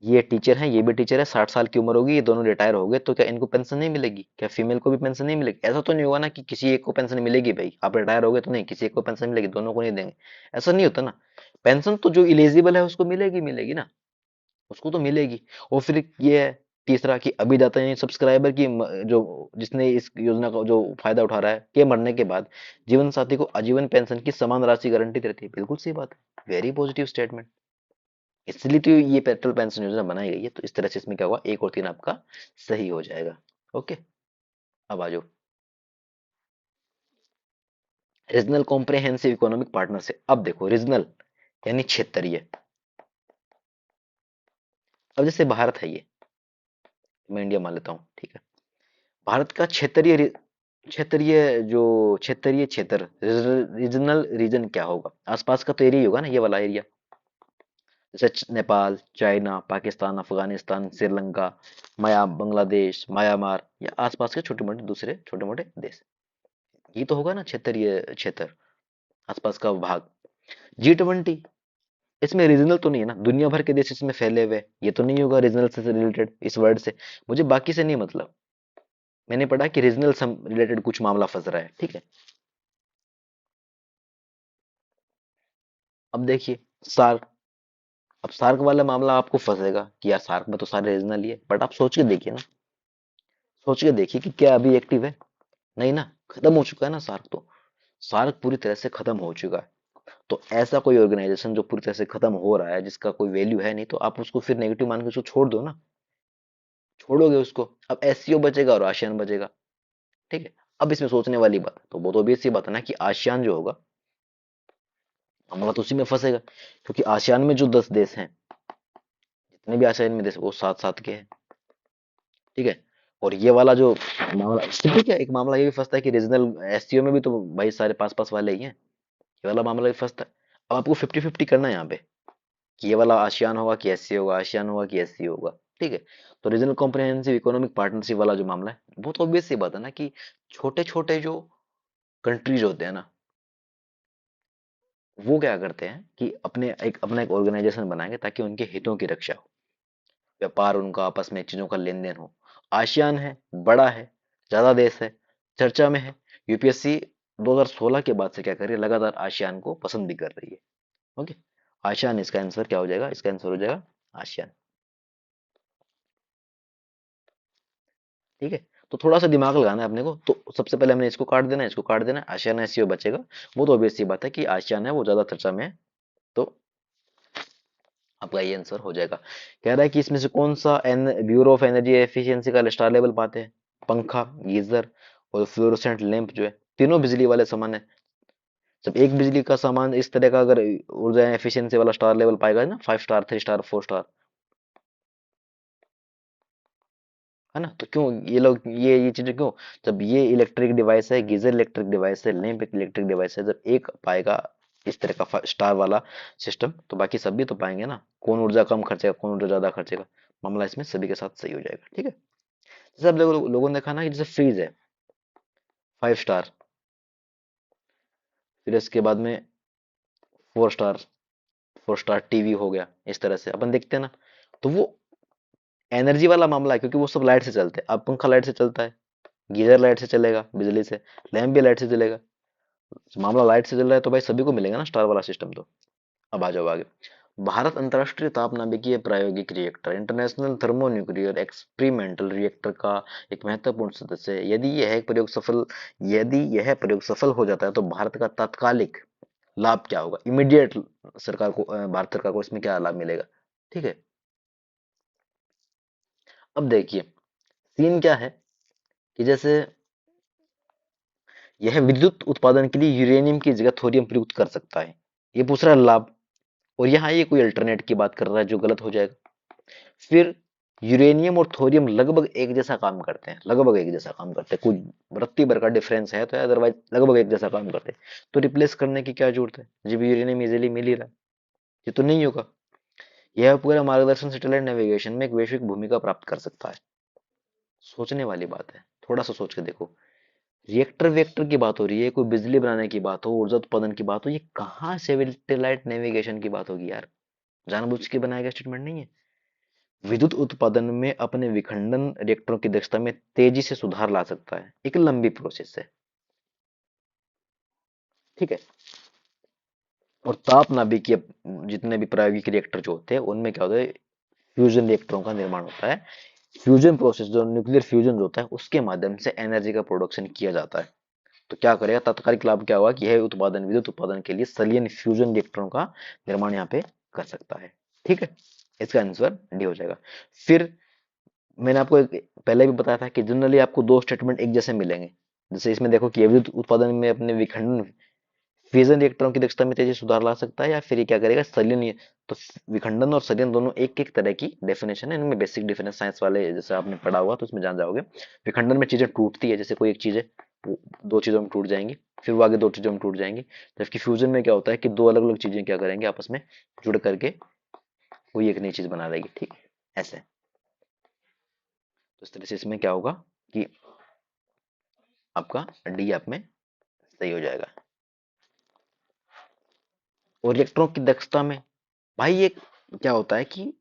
ये टीचर है, ये भी टीचर है, 60 साल की उम्र होगी, ये दोनों रिटायर हो गए, तो क्या इनको पेंशन नहीं मिलेगी? क्या फीमेल को भी पेंशन नहीं मिलेगी? ऐसा तो नहीं होगा ना कि किसी एक को पेंशन मिलेगी, भाई आप रिटायर हो गए तो नहीं, किसी एक को पेंशन मिलेगी, दोनों को नहीं देंगे। ऐसा नहीं होता ना। पेंशन तो जो इलिजिबल है उसको मिलेगी मिलेगी ना, उसको तो मिलेगी। और फिर ये है तीसरा कि अभी जाता है सब्सक्राइबर की जो जिसने इस योजना का जो फायदा उठा रहा है, के मरने के बाद जीवन साथी को आजीवन पेंशन की समान राशि गारंटी रहती है। बिल्कुल सही बात है, वेरी पॉजिटिव स्टेटमेंट। इसलिए तो ये पेट्रोल पेंशन योजना बनाई गई है। तो इस तरह से इसमें क्या होगा, एक और तीन आपका सही हो जाएगा। ओके, अब आ जाओ। Regional comprehensive economic partnership. अब देखो रीजनल यानी क्षेत्रीय। अब जैसे भारत है, ये मैं इंडिया मान लेता हूँ, ठीक है। भारत का क्षेत्रीय जो क्षेत्रीय क्षेत्र, रीजनल रीजन क्या होगा? आसपास का तो एरिया ही होगा ना, ये वाला एरिया। जैसे नेपाल, चाइना, पाकिस्तान, अफगानिस्तान, श्रीलंका, बांग्लादेश, म्यांमार, या आसपास के छोटे मोटे दूसरे छोटे मोटे देश, ये तो होगा ना क्षेत्रीय क्षेत्र, आसपास का भाग। G20, इसमें रीजनल तो नहीं है ना, दुनिया भर के देश इसमें फैले हुए हैं, ये तो नहीं होगा रीजनल से रिलेटेड इस वर्ड से। मुझे बाकी से नहीं मतलब, मैंने पढ़ा कि रीजनल से रिलेटेड कुछ मामला फंस रहा है, ठीक है। अब देखिए सार्क। अब सार्क वाला मामला आपको फंसेगा कि यार सार्क में तो सारे रीजनल ही है, बट आप सोच के देखिए ना, सोच के देखिए कि क्या अभी एक्टिव है? नहीं ना, खत्म हो चुका है ना सार्क तो। सार्क पूरी तरह से खत्म हो चुका है। तो ऐसा कोई ऑर्गेनाइजेशन जो पूरी तरह से खत्म हो रहा है, जिसका कोई वैल्यू है नहीं, तो आप उसको फिर नेगेटिव मान के उसको छोड़ दो ना, छोड़ोगे उसको। अब एससीओ बचेगा और आसियान बचेगा, ठीक है। अब इसमें सोचने वाली बात है, तो वो तो obvious सी बात है ना कि आसियान जो होगा, हमारा तो उसी में फंसेगा, क्योंकि आसियान में जो 10 देश हैं, जितने भी आसियान में देश, वो सात सात के हैं, ठीक है। और ये वाला जो मामला, ठीक है, एक मामला ये भी फंसता है कि रीजनल एससीओ में भी तो भाई सारे पास पास वाले ही हैं, ये वाला मामला भी फंसता है। अब आपको 50-50 करना है यहाँ पे, कि ये वाला आसियान होगा कि एससीओ होगा, आसियान होगा कि एससीओ होगा, ठीक है। तो रीजनल कॉम्प्रिहेंसिव इकोनॉमिक पार्टनरशिप वाला जो मामला है, बहुत ऑब्वियस सी बात है ना कि छोटे छोटे जो कंट्रीज होते हैं ना, वो क्या करते हैं कि अपना एक ऑर्गेनाइजेशन बनाएंगे ताकि उनके हितों की रक्षा हो, व्यापार उनका आपस में चीजों का लेन देन हो। आसियान है, बड़ा है, ज्यादा देश है, चर्चा में है। यूपीएससी 2016 के बाद से क्या कर रही है, लगातार आसियान को पसंद भी कर रही है। ओके, आसियान इसका आंसर क्या हो जाएगा, इसका आंसर हो जाएगा आसियान, ठीक है। तो थोड़ा सा दिमाग लगाना है अपने को। तो सबसे पहले हमने इसको काट देना है, इसको काट देना है, आसियान एससीओ बचेगा। वो तो ऑब्वियस सी बात है कि आसियान है वो ज्यादा चर्चा में है, तो आपका ये आंसर हो जाएगा। कह रहा है कि इसमें से कौन सा ब्यूरो ऑफ एनर्जी एफिशिएंसी का स्टार लेवल पाते हैं? पंखा, गीजर और फ्लोरोसेंट लैंप जो है, तीनों बिजली वाले सामान है। जब एक बिजली का सामान इस तरह का अगर ऊर्जा एफिशिएंसी वाला स्टार लेवल पाएगा ना, 5 स्टार, 3 स्टार, 4 स्टार, है ना, तो क्यों ये लोग ये चीजें क्यों? जब ये इलेक्ट्रिक डिवाइस है, गीजर इलेक्ट्रिक डिवाइस है, लैंप एक इलेक्ट्रिक डिवाइस है, जब एक पाएगा इस तरह का स्टार वाला सिस्टम, तो बाकी सब भी तो पाएंगे ना। कौन ऊर्जा कम खर्चेगा, कौन ऊर्जा ज्यादा खर्चेगा, मामला इसमें सभी के साथ सही हो जाएगा, ठीक है। जैसे आप लोगों ने देखा ना कि जैसे फ्रीज है, 5 स्टार, फिर इसके बाद में 4 स्टार, 4 स्टार टीवी हो गया, इस तरह से अपन देखते हैं ना। तो वो एनर्जी वाला मामला है, क्योंकि वो सब लाइट से चलते हैं। अब पंखा लाइट से चलता है, गीजर लाइट से चलेगा बिजली से, लैंप भी लाइट से चलेगा। मामला लाइट से चल रहा है तो भाई सभी को मिलेगा ना स्टार वाला सिस्टम तो। अब आ जाओ आगे। भारत अंतरराष्ट्रीय ताप नाभिकीय प्रायोगिक reactor, international thermonuclear experimental reactor का एक महत्वपूर्ण सदस्य है। यदि यह प्रयोग सफल हो जाता है तो भारत का तात्कालिक लाभ क्या होगा? इमीडिएट सरकार को भारत सरकार को इसमें क्या लाभ मिलेगा, ठीक है। अब देखिए सीन क्या है कि जैसे यह विद्युत उत्पादन के लिए यूरेनियम की जगह थोरियम प्रयुक्त कर सकता है, ये पूछ रहा है लाभ। और यहाँ ये कोई अल्टरनेट की बात कर रहा है जो गलत हो जाएगा। फिर यूरेनियम और थोरियम लगभग एक जैसा काम करते हैं, लगभग एक जैसा काम करते हैं, कुछ रत्ती भर का डिफरेंस है तो अदरवाइज लगभग एक जैसा काम करते हैं। तो रिप्लेस करने की क्या जरूरत है जब यूरेनियम इजीली मिल ही रहा है? ये तो नहीं होगा। यह पूरा मार्गदर्शन सैटेलाइट नेविगेशन में एक वैश्विक भूमिका प्राप्त कर सकता है। सोचने वाली बात है, थोड़ा सा सोच के देखो। रिएक्टर वेक्टर की बात हो रही है, कोई बिजली बनाने की बात हो, ऊर्जा उत्पादन की बात हो, ये कहाँ सैटेलाइट नेविगेशन की बात होगी यार? जानबूझ के बनाया गया स्टेटमेंट नहीं है। विद्युत उत्पादन में अपने विखंडन रिएक्टरों की दक्षता में तेजी से सुधार ला सकता है, एक लंबी प्रोसेस है। ठीक है। और ताप नाभिकीय जितने भी प्रायोगिक रिएक्टर जो होते हैं उनमें क्या होता है, फ्यूजन रिएक्टरों का निर्माण होता है। फ्यूजन प्रोसेस जो न्यूक्लियर फ्यूजन होता है उसके माध्यम से एनर्जी का प्रोडक्शन किया जाता है। तो क्या करेगा, तात्कालिक लाभ क्या हुआ कि यह उत्पादन विद्युत उत्पादन के लिए सलियन फ्यूजन रिएक्टरों का निर्माण यहाँ पे कर सकता है। ठीक है, इसका आंसर डी हो जाएगा। फिर मैंने आपको पहले भी बताया था कि जनरली आपको दो स्टेटमेंट एक जैसे मिलेंगे। जैसे इसमें देखो कि विद्युत उत्पादन में अपने विखंडन फ्यूजन रिएक्टरों की दक्षता में तेजी से सुधार ला सकता है, या फिर ये क्या करेगा सलियन तो विखंडन और सलियन दोनों एक एक तरह की डेफिनेशन है, इनमें बेसिक डिफरेंस साइंस वाले जैसे आपने पढ़ा हुआ तो उसमें जान जाओगे। विखंडन में चीजें टूटती है, जैसे कोई एक चीज है वो दो चीजों में टूट जाएंगी, फिर वो आगे दो चीजों में टूट जाएंगी। जबकि फ्यूजन में क्या होता है कि दो अलग अलग चीजें क्या करेंगे आपस में जुड़ करके कोई एक नई चीज बना देगी। ठीक है, ऐसे तो इस तरह से इसमें क्या होगा कि आपका डी आप में सही हो जाएगा। और इलेक्ट्रॉन की दक्षता में भाई ये क्या होता है कि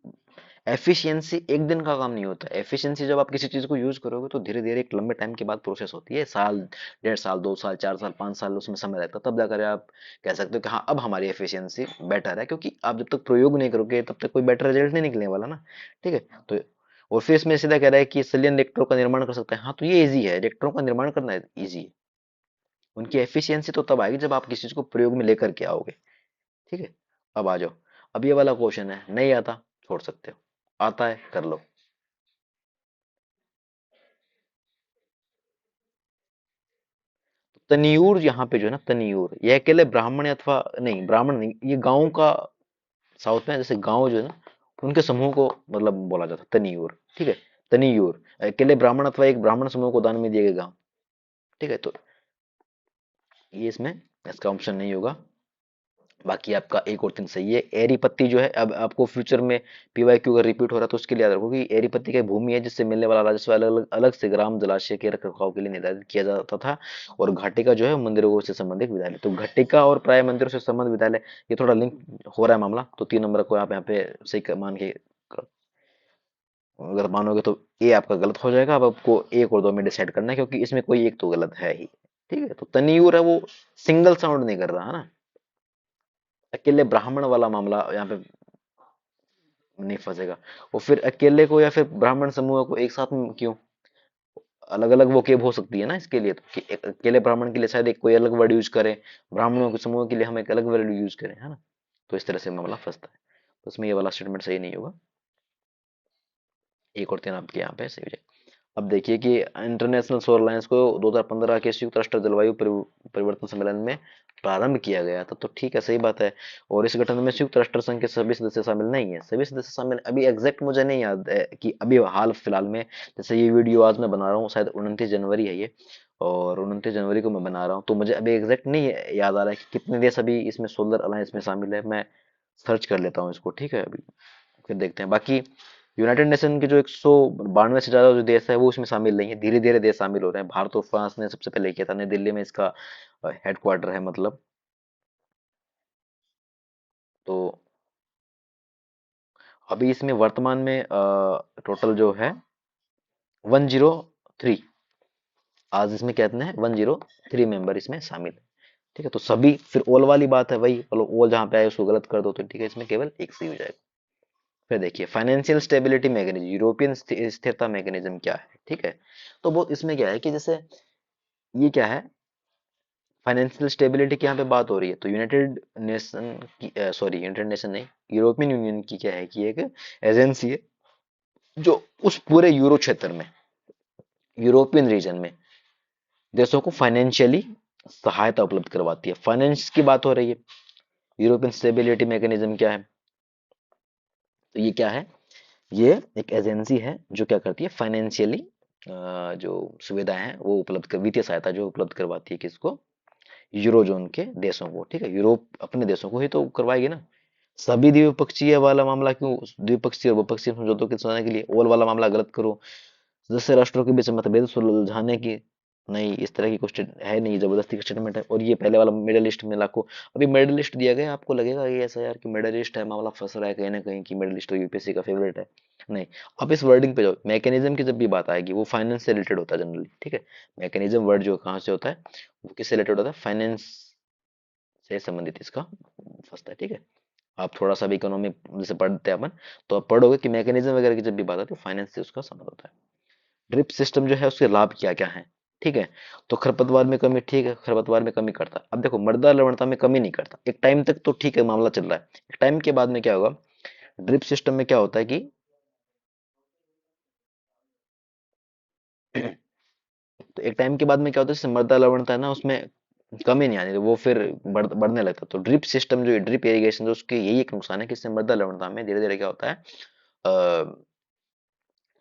एफिशिएंसी एक दिन का काम नहीं होता। एफिशिएंसी जब आप किसी चीज को यूज करोगे तो धीरे धीरे एक लंबे टाइम के बाद प्रोसेस होती है, साल, 1.5 साल, 2 साल, 4 साल, 5 साल उसमें समय लगता है, तब जाकर आप कह सकते हो कि हाँ अब हमारी एफिशिएंसी बेटर है, क्योंकि आप जब तक प्रयोग नहीं करोगे तब तक कोई बेटर रिजल्ट नहीं निकलने वाला ना। ठीक है। तो और फिर इसमें सीधा कह रहा है कि सलियन इलेक्ट्रो का निर्माण कर सकता है। हाँ तो ये इजी है, इलेक्ट्रो का निर्माण करना इजी है। उनकी एफिशिएंसी तो तब आएगी जब आप किसी चीज को प्रयोग में लेकर के आओगे। ठीक है। अब आ जाओ, अब ये वाला क्वेश्चन है, नहीं आता छोड़ सकते हो, आता है कर लो। तनियूर यहाँ पे जो है ना, तनियूर ये अकेले ब्राह्मण अथवा नहीं, ब्राह्मण नहीं, ये गांव का साउथ में जैसे गांव जो है ना उनके समूह को मतलब बोला जाता है तनियूर। ठीक है, तनियूर अकेले ब्राह्मण अथवा एक ब्राह्मण समूह को दान में दिए गए गांव। ठीक है, तो ये इसमें इसका ऑप्शन नहीं होगा। बाकी आपका एक और तीन सही है। एरी पत्ती जो है, अब आपको फ्यूचर में पीवाईक्यू अगर रिपीट हो रहा है तो उसके लिए याद रखो कि एरी पत्ती की भूमि है जिससे मिलने वाला राजस्व अलग अलग अलग से ग्राम जलाशय के रखरखाव के लिए निर्धारित किया जाता था। और घाटिका जो है मंदिरों से संबंधित विद्यालय, तो घटिका और प्राय मंदिरों से संबंधित विद्यालय, ये थोड़ा लिंक हो रहा है मामला, तो 3 नंबर को आप यहाँ पे सही मान के अगर मानोगे तो ए आपका गलत हो जाएगा। अब आपको एक और दो में डिसाइड करना है, क्योंकि इसमें कोई एक तो गलत है ही। ठीक है, तो तनियूर है वो सिंगल साउंड नहीं कर रहा है ना, अकेले ब्राह्मण वाला मामला यहाँ पे नहीं फंसेगा। और फिर अकेले को या फिर ब्राह्मण समूह को एक साथ में क्यों, अलग अलग वो केब हो सकती है ना इसके लिए, तो कि अकेले ब्राह्मण के लिए शायद एक कोई अलग वर्ड यूज करे, ब्राह्मणों के समूह के लिए हम एक अलग वर्ड यूज करें, है ना। तो इस तरह से मामला फंसता है, तो इसमें ये वाला स्टेटमेंट सही नहीं होगा। एक और तीन आपके यहाँ पे सही हो जाए। अब देखिए कि इंटरनेशनल सौर अलायंस को 2015 के संयुक्त राष्ट्र जलवायु परिवर्तन सम्मेलन में प्रारंभ किया गया था, तो ठीक है सही बात है। और इस गठन में संयुक्त राष्ट्र संघ के सभी सदस्य शामिल नहीं है, सभी सदस्य शामिल अभी एग्जैक्ट मुझे नहीं याद है कि अभी हाल फिलहाल में, जैसे ये वीडियो आज मैं बना रहा हूँ शायद 29 जनवरी है ये, और 29 जनवरी को मैं बना रहा हूँ, तो मुझे अभी एग्जैक्ट नहीं याद आ रहा है कि कितने देश अभी इसमें सोलर अलायंस में शामिल है। मैं सर्च कर लेता हूँ इसको, ठीक है, अभी फिर देखते हैं। बाकी यूनाइटेड नेशन के जो 192 से ज्यादा जो देश है वो इसमें शामिल नहीं है, धीरे धीरे देश शामिल हो रहे हैं। भारत और फ्रांस ने सबसे पहले किया था, नई दिल्ली में इसका हेडक्वार्टर है मतलब। तो अभी इसमें वर्तमान में टोटल जो है 103, आज इसमें कहते हैं 103 मेंबर इसमें शामिल है। ठीक है, तो सभी फिर ओल वाली बात है, वही चलो ओल जहाँ पे आए उसको गलत कर दो तो ठीक है, इसमें केवल एक सही हो जाएगा। फिर देखिए फाइनेंशियल स्टेबिलिटी मैकेनिज्म, यूरोपियन स्थिरता मैकेनिज्म क्या है। ठीक है, तो वो इसमें क्या है कि जैसे ये क्या है, फाइनेंशियल स्टेबिलिटी की यहाँ पे बात हो रही है, तो यूनाइटेड नेशन की सॉरी यूनाइटेड नेशन नहीं, यूरोपियन यूनियन की क्या है कि एक एजेंसी है जो उस पूरे यूरो क्षेत्र में, यूरोपियन रीजन में देशों को फाइनेंशियली सहायता उपलब्ध करवाती है। फाइनेंस की बात हो रही है, यूरोपियन स्टेबिलिटी मैकेनिज्म क्या है, तो ये क्या है ये एक एजेंसी है जो क्या करती है, फाइनेंशियली जो सुविधाएं हैं वो उपलब्ध कर, वित्तीय सहायता जो उपलब्ध करवाती है किसको, यूरोजोन के देशों को। ठीक है, यूरोप अपने देशों को ही तो करवाएगी ना। सभी द्विपक्षीय वाला मामला क्यों, द्विपक्षीय और बहुपक्षीय समझौतों के सुलझाने के लिए ओल वाला मामला गलत करो, सदस्य राष्ट्रों के बीच मतभेद सुलझाने की, नहीं इस तरह की कुछ है नहीं, जबरदस्ती का स्टेटमेंट है। और ये पहले वाला मिडल लिस्ट में लाखों, अभी मिडल लिस्ट दिया गया, आपको लगेगा ये ऐसा यार कि मिडल लिस्ट है, मामला फंस रहा है कहीं ना कहीं कि मिडल लिस्ट तो यूपीएससी का फेवरेट है। नहीं, अब इस वर्डिंग पे जाओ, मैकेनिज्म की जब भी बात आएगी वो फाइनेंस से रिलेटेड होता है जनरली। ठीक है, मैकेनिज्म वर्ड जो कहाँ से होता है, वो किससे रिलेटेड होता है, फाइनेंस से संबंधित इसका फंसता है। ठीक है, आप थोड़ा सा भी इकोनॉमी जैसे पढ़ते हैं अपन, तो आप पढ़ोगे कि मैकेनिज्म वगैरह की जब भी बात आती है फाइनेंस से उसका संबंध होता है। ड्रिप सिस्टम जो है उसके लाभ क्या क्या हैं। ठीक है, तो खरपतवार में कमी, ठीक है, खरपतवार में कमी करता है। अब देखो मृदा लवणता में कमी नहीं करता, एक टाइम तक तो ठीक है मामला चल रहा है, एक टाइम के बाद में क्या होगा, ड्रिप सिस्टम में क्या होता है कि तो एक टाइम के बाद में क्या होता है, जैसे मृदा लवणता है ना उसमें कमी नहीं आनी, वो फिर बढ़ने लगता है। तो ड्रिप सिस्टम जो ड्रिप इरिगेशन, जो उसके यही एक नुकसान है कि इससे मृदा लवणता में धीरे धीरे क्या होता है,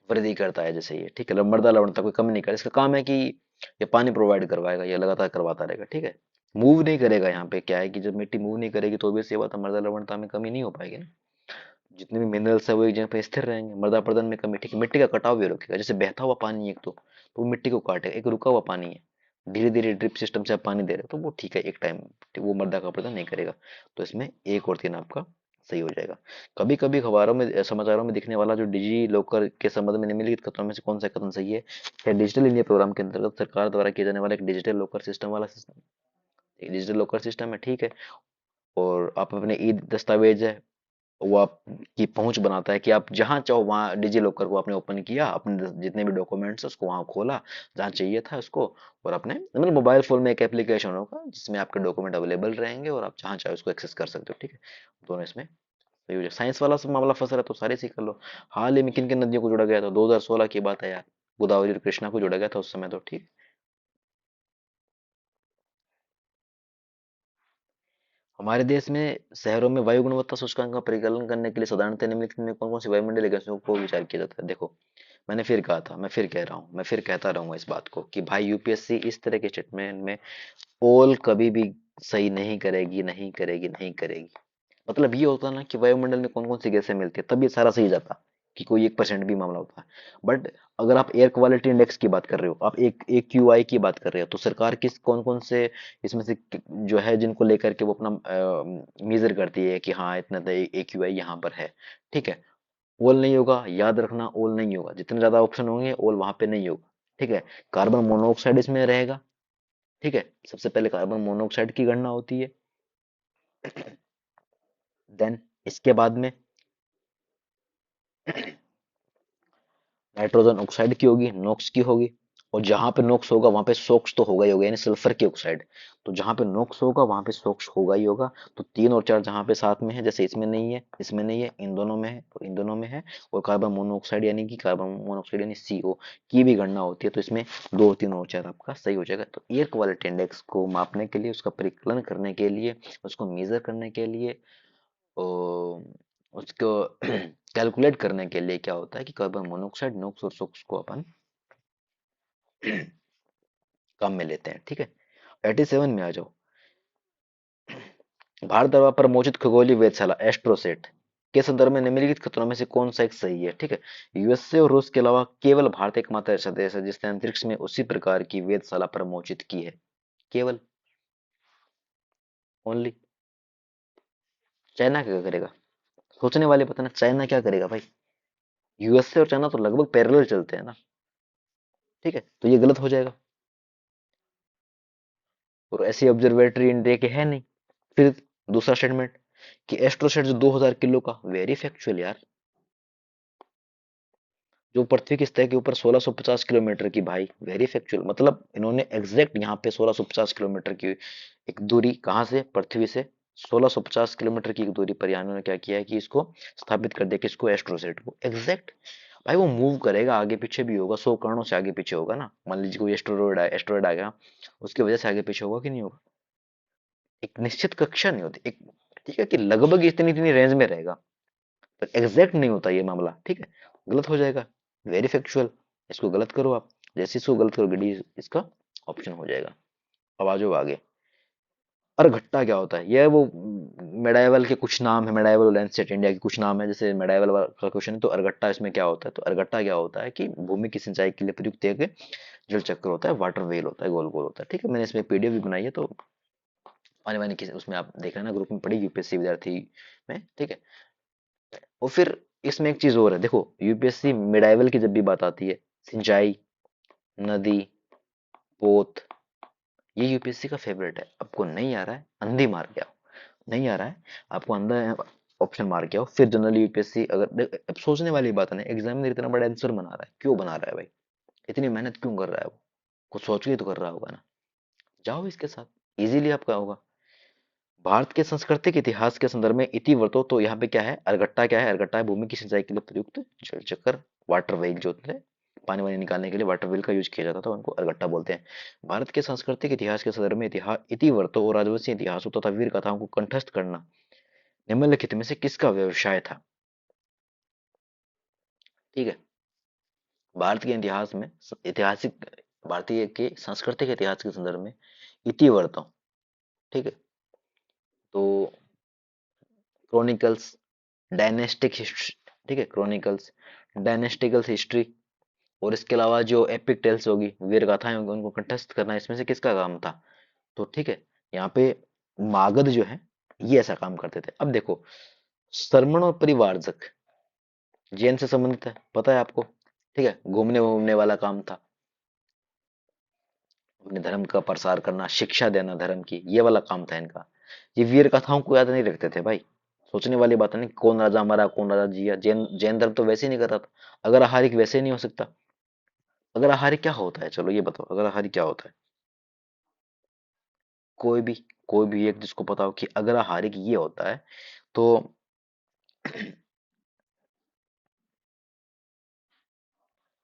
वृद्धि करता है जैसे ये। ठीक है, मृदा लवणता कोई कम नहीं करे, इसका काम है कि ये पानी प्रोवाइड करवाएगा, ये लगातार करवाता रहेगा। ठीक है, मूव नहीं करेगा। यहाँ पे क्या है कि जब मिट्टी मूव नहीं करेगी तो भी सी बात है मृदा लवणता में कमी नहीं हो पाएगी ना, जितने भी मिनरल्स है वो एक जगह पे स्थिर रहेंगे, मृदा प्रदन में कमी। ठीक है, मिट्टी का कटाव भी रोकेगा, जैसे बहता हुआ पानी है एक तो वो मिट्टी को काटेगा, एक रुका हुआ पानी है, धीरे धीरे ड्रिप सिस्टम से आप पानी दे रहे हो तो वो ठीक है, एक टाइम वो मृदा का प्रदन नहीं करेगा। तो इसमें एक और तीन आपका सही हो जाएगा। कभी कभी अखबारों में समाचारों में दिखने वाला जो डिजी लॉकर के संबंध में निम्नलिखित कथनों में से कौन सा कथन सही है, क्या डिजिटल इंडिया प्रोग्राम के अंतर्गत सरकार द्वारा किया जाने वाला एक डिजिटल लॉकर सिस्टम वाला सिस्टम, डिजिटल लॉकर सिस्टम है। ठीक है, और आप अपने ई दस्तावेज है वो आपकी पहुंच बनाता है कि आप जहां चाहो वहां डिजी लॉकर को आपने ओपन किया, अपने जितने भी डॉक्यूमेंट्स उसको वहां खोला जहां चाहिए था उसको, और अपने मतलब मोबाइल फोन में एक एप्लीकेशन होगा जिसमें आपके डॉक्यूमेंट अवेलेबल रहेंगे और आप जहां चाहे उसको एक्सेस कर सकते हो। ठीक है, दोनों इसमें सही हो जाए। साइंस वाला सब मामला फंस रहा है तो सारे सीख लो। हाल ही में किन किन नदियों को जोड़ा गया था, 2016 की बात है यार, गोदावरी और कृष्णा को जोड़ा गया था उस समय तो। ठीक, हमारे देश में शहरों में वायु गुणवत्ता सूचकांक का परिकलन करने के लिए साधारणतः निम्नलिखित में कौन कौन सी वायुमंडलीय गैसों को विचार किया जाता है। देखो मैंने फिर कहा था, मैं फिर कह रहा हूँ, मैं फिर कहता रहूंगा इस बात को कि भाई यूपीएससी इस तरह के स्टेटमेंट में पोल कभी भी सही नहीं करेगी, नहीं करेगी, नहीं करेगी। मतलब ये होता ना कि वायुमंडल में कौन कौन सी गैसें मिलती है, तब ये सारा सही जाता कि कोई 1% भी मामला होता है। बट अगर आप एयर क्वालिटी इंडेक्स की बात कर रहे हो, आप एक एक क्यूआई की बात कर रहे हो, तो सरकार किस कौन कौन से इसमें से जो है जिनको लेकर के वो अपना मेजर करती है कि हाँ इतना ए क्यू आई यहाँ पर है। ठीक है, ओल नहीं होगा, याद रखना ओल नहीं होगा, जितने ज्यादा ऑप्शन होंगे ओल वहां पे नहीं होगा। ठीक है, कार्बन मोनोऑक्साइड इसमें रहेगा। ठीक है, सबसे पहले कार्बन मोनोऑक्साइड की गणना होती है, देन इसके बाद में नाइट्रोजन ऑक्साइड की होगी, नॉक्स की होगी, और जहां पे नॉक्स होगा वहां पे सोक्स तो होगा ही होगा, यानी सल्फर की ऑक्साइड। तो जहां पे नॉक्स होगा वहां पे सोक्स होगा ही होगा। तो तीन और चार जहां पे साथ में है, जैसे इसमें नहीं है, इसमें नहीं है, इन दोनों में है और इन दोनों में है, और कार्बन मोनोऑक्साइड यानी कि कार्बन मोनोऑक्साइड यानी सीओ की भी गणना होती है, तो इसमें दो तीन और चार आपका सही हो जाएगा। तो एयर क्वालिटी इंडेक्स को मापने के लिए, उसका परिकलन करने के लिए, उसको मेजर करने के लिए, और उसको कैलकुलेट करने के लिए क्या होता है कि कार्बन मोनोऑक्साइड, नॉक्स और सोक्स को अपन कम में लेते हैं। ठीक है, 87 में आ जाओ। भारत दरबार पर मोचित खगोलीय वेधशाला एस्ट्रोसेट के संदर्भ में निम्नलिखित कथनों में से कौन सा एक सही है। ठीक है, यूएसए और रूस के अलावा केवल भारत एकमात्र ऐसा देश है जिसने अंतरिक्ष में उसी प्रकार की वेधशाला प्रमोचित की है, केवल, ओनली। चाइना क्या करेगा, सोचने वाले पता ना चाइना क्या करेगा भाई, यूएसए और चाइना तो लगभग पैरेलल चलते हैं ना। ठीक है, तो ये गलत हो जाएगा, और ऐसी ऑब्जर्वेटरी इंडिया के है नहीं। फिर दूसरा स्टेटमेंट कि एस्ट्रोसेट जो 2000 किलो का, वेरी फैक्चुअल यार, जो पृथ्वी की सतह के ऊपर 1650 किलोमीटर की, भाई वेरी फैक्चुअल, मतलब इन्होंने एग्जैक्ट यहाँ पे 1650 किलोमीटर की एक दूरी, कहाँ से, पृथ्वी से 1650 किलोमीटर की एक दूरी पर यहाँ इन्होंने क्या किया है कि इसको स्थापित कर दिया, किसको, एस्ट्रोसेट को, एग्जैक्ट। भाई वो मूव करेगा, आगे पीछे भी होगा, 100 करोड़ से आगे पीछे होगा ना, मान लीजिए कोई एस्ट्रॉयड आ गया, उसकी वजह से आगे पीछे होगा कि नहीं होगा, एक निश्चित कक्षा नहीं होती एक। ठीक है, कि लगभग इतनी इतनी रेंज में रहेगा, एग्जैक्ट नहीं होता ये मामला, ठीक है, गलत हो जाएगा, वेरी फैक्चुअल। इसको गलत करो आप, जैसे इसको गलत करोगे डी इसका ऑप्शन हो जाएगा। अब आ जाओ आगे। अरघट्टा क्या होता है? यह वो मेडाइवल के कुछ नाम है, मेडाइवल लैंडसेट इंडिया के कुछ नाम है, जैसे मेडाइवल का क्वेश्चन है तो अरघट्टा इसमें क्या होता है, तो अरघट्टा क्या होता है कि भूमि की सिंचाई के लिए प्रयुक्त एक जल चक्र होता है, वाटर वेल होता है, गोल गोल होता है, ठीक है। मैंने इसमें पीडीएफ भी बनाई है, तो आने वाले की उसमें आप देख लेना, ग्रुप में पढ़ी यूपीएससी विद्यार्थी में, ठीक है। और फिर इसमें एक चीज और है, देखो यूपीएससी मिडाइवल की जब भी बात आती है, सिंचाई, नदी, पोत, ये यूपीएससी का फेवरेट है। आपको नहीं आ रहा है अंधी मार के आओ, नहीं आ रहा है आपको अंधा ऑप्शन मार के आओ, फिर जनरल यूपीएससी अगर अब सोचने वाली बात है ना, एग्जामिनर इतना बड़ा आंसर बना रहा है, क्यों बना रहा है भाई, इतनी मेहनत क्यों कर रहा है वो, कुछ सोच के ही तो कर रहा होगा ना। जाओ इसके साथ, इजीली आपका होगा। भारत के सांस्कृतिक इतिहास के संदर्भ में इतिवृत्तो, तो यहाँ पे क्या है, अरगट्टा क्या है, अरगट्टा है भूमि की सिंचाई के लिए प्रयुक्त जल चक्र, वाटर वेल जो होते हैं, पानी वानी निकालने के लिए वाटर वेल का यूज किया जाता था, उनको अरगट्टा बोलते हैं। भारत के सांस्कृतिक इतिहास के संदर्भ में इतिहास इतिवृत्तों और राजवंशीय इतिहासों तथा वीर कथाओं को कंठस्थ करना निम्नलिखित में से किसका व्यवसाय था? ठीक है, भारत के इतिहास में ऐतिहासिक, भारतीय के सांस्कृतिक इतिहास के संदर्भ में इतिवृत्तों, ठीक है, तो क्रॉनिकल्स, डायनेस्टिक हिस्ट्री, ठीक है, क्रॉनिकल्स, डायनेस्टिकल हिस्ट्री, और इसके अलावा जो एपिक टेल्स होगी, वीर गाथाएं होंगी, उनको कंठस्थ करना, इसमें से किसका काम था? तो ठीक है, यहाँ पे मागध जो है ये ऐसा काम करते थे। अब देखो, श्रमण और परिवारजक जैन से संबंधित है, पता है आपको, ठीक है, घूमने घूमने वाला काम था, अपने धर्म का प्रसार करना, शिक्षा देना धर्म की, ये वाला काम था इनका। ये वीर कथाओं को याद नहीं रखते थे भाई, सोचने वाली बात नहीं, कौन राजा मरा, कौन राजा जिया, जैन जैन धर्म तो वैसे ही नहीं कर रहा था। अगर आहारिक वैसे ही नहीं हो सकता। अगर आहारिक क्या होता है, चलो ये बताओ, अगर आहारिक क्या होता है? कोई भी, कोई भी एक जिसको पता हो कि अगर आहारिक ये होता है, तो